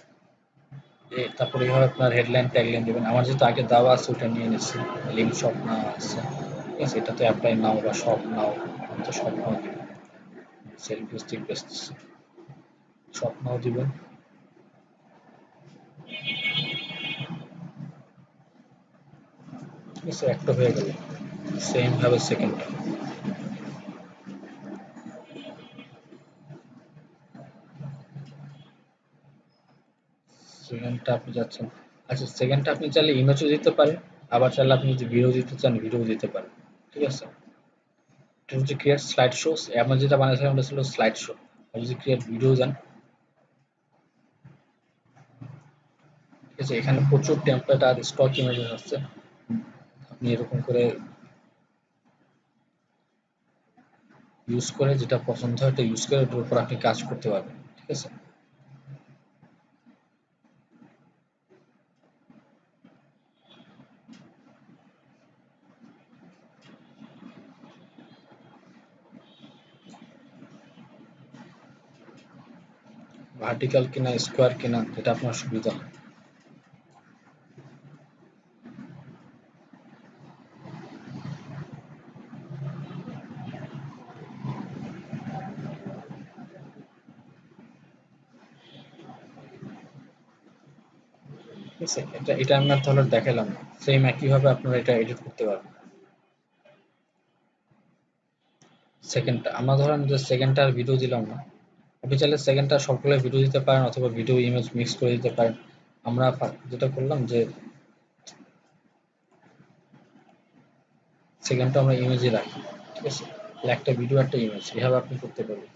তারপর এইভাবে আপনার হেডলাইন ট্যাগলাইন দেবেন। আমার যেহেতু আগে দেওয়া আছে ওটা নিয়ে নিচ্ছি, লিঙ্ক শপ নাও আছে, ঠিক আছে, এটাতে অ্যাপ্লাই নাও বা শপ নাও, আমি তো শপ নাও দিব, সেলফ স্টিক বেচতেছি, শপ নাও দিবেন। ঠিক আছে, একটা হয়ে গেল। সেম ভাবে সেকেন্ডটা, সেকেন্ডটা আপনি যাচ্ছেন, আচ্ছা সেকেন্ডটা আপনি চাইলে ইমেজও দিতে পারেন, আবার চাইলে আপনি যদি ভিডিও দিতে চান ভিডিও দিতে পারেন, ঠিক আছে। এটা হচ্ছে ক্রিয়েট স্লাইড শো, আমরা যেটা বানাইছিলাম ওটা ছিল স্লাইড শো। আপনি যদি ক্রিয়েট ভিডিও যান, ঠিক আছে, এখানে প্রচুর টেমপ্লেট আর স্টক ইমেজেস আছে, আপনি এরকম করে ইউজ করে যেটা পছন্দ হয় এটা ইউজ করে ওটার উপর আপনি কাজ করতে পারবেন, ঠিক আছে। ভার্টিক্যাল কিনা স্কোয়ার কিনা যেটা আপনার সুবিধা হয়। ঠিক আছে, এটা আমি আর তাহলে দেখালাম না, সেম একইভাবে আপনারা এটা এডিট করতে পারবেন। সেকেন্ডটা আমরা ধরেন যে সেকেন্ডটা আর ভিডিও দিলাম না, আপনি চাইলে সেকেন্ডটা সবগুলো ভিডিও দিতে পারেন অথবা ভিডিও ইমেজ মিক্স করে দিতে পারেন। আমরা যেটা করলাম যে সেকেন্ডটা আমরা ইমেজে রাখি, ঠিক আছে, একটা ভিডিও একটা ইমেজ এভাবে আপনি করতে পারবেন।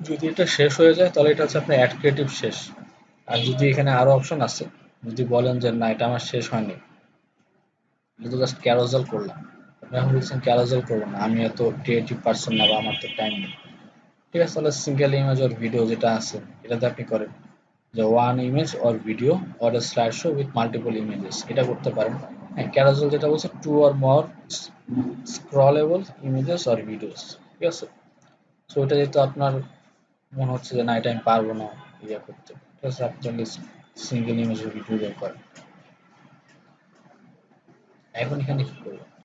যদি এটা শেষ হয়ে যায় তাহলে এটা হচ্ছে আপনার অ্যাড ক্রিয়েটিভ শেষ। আর যদি এখানে আরো অপশন আছে, যদি বলেন যে না এটা আমার শেষ হয়নি, এটা তো জাস্ট ক্যারোজাল করলাম, আপনি এখন বলছেন ক্যারোজাল করবো না, আমি এত ক্রিয়েটিভ পারসন না বা আমার তো টাইম নেই, ঠিক আছে, তাহলে সিঙ্গেল ইমেজ অর ভিডিও যেটা আছে এটাতে আপনি করেন যে one image or video or a slide show with multiple images, এটা করতে পারেন। হ্যাঁ, ক্যারোজাল যেটা বলছে two or more scrollable images or videos, ঠিক আছে। সো এটা যেহেতু আপনার মনে হচ্ছে যে না এটা আমি পারবো না ইয়ে করতে, ঠিক আছে, আপনি চাইলে সিঙ্গেল ইমেজের ভিডিও বের করেন। এখন এখানে কি করবো,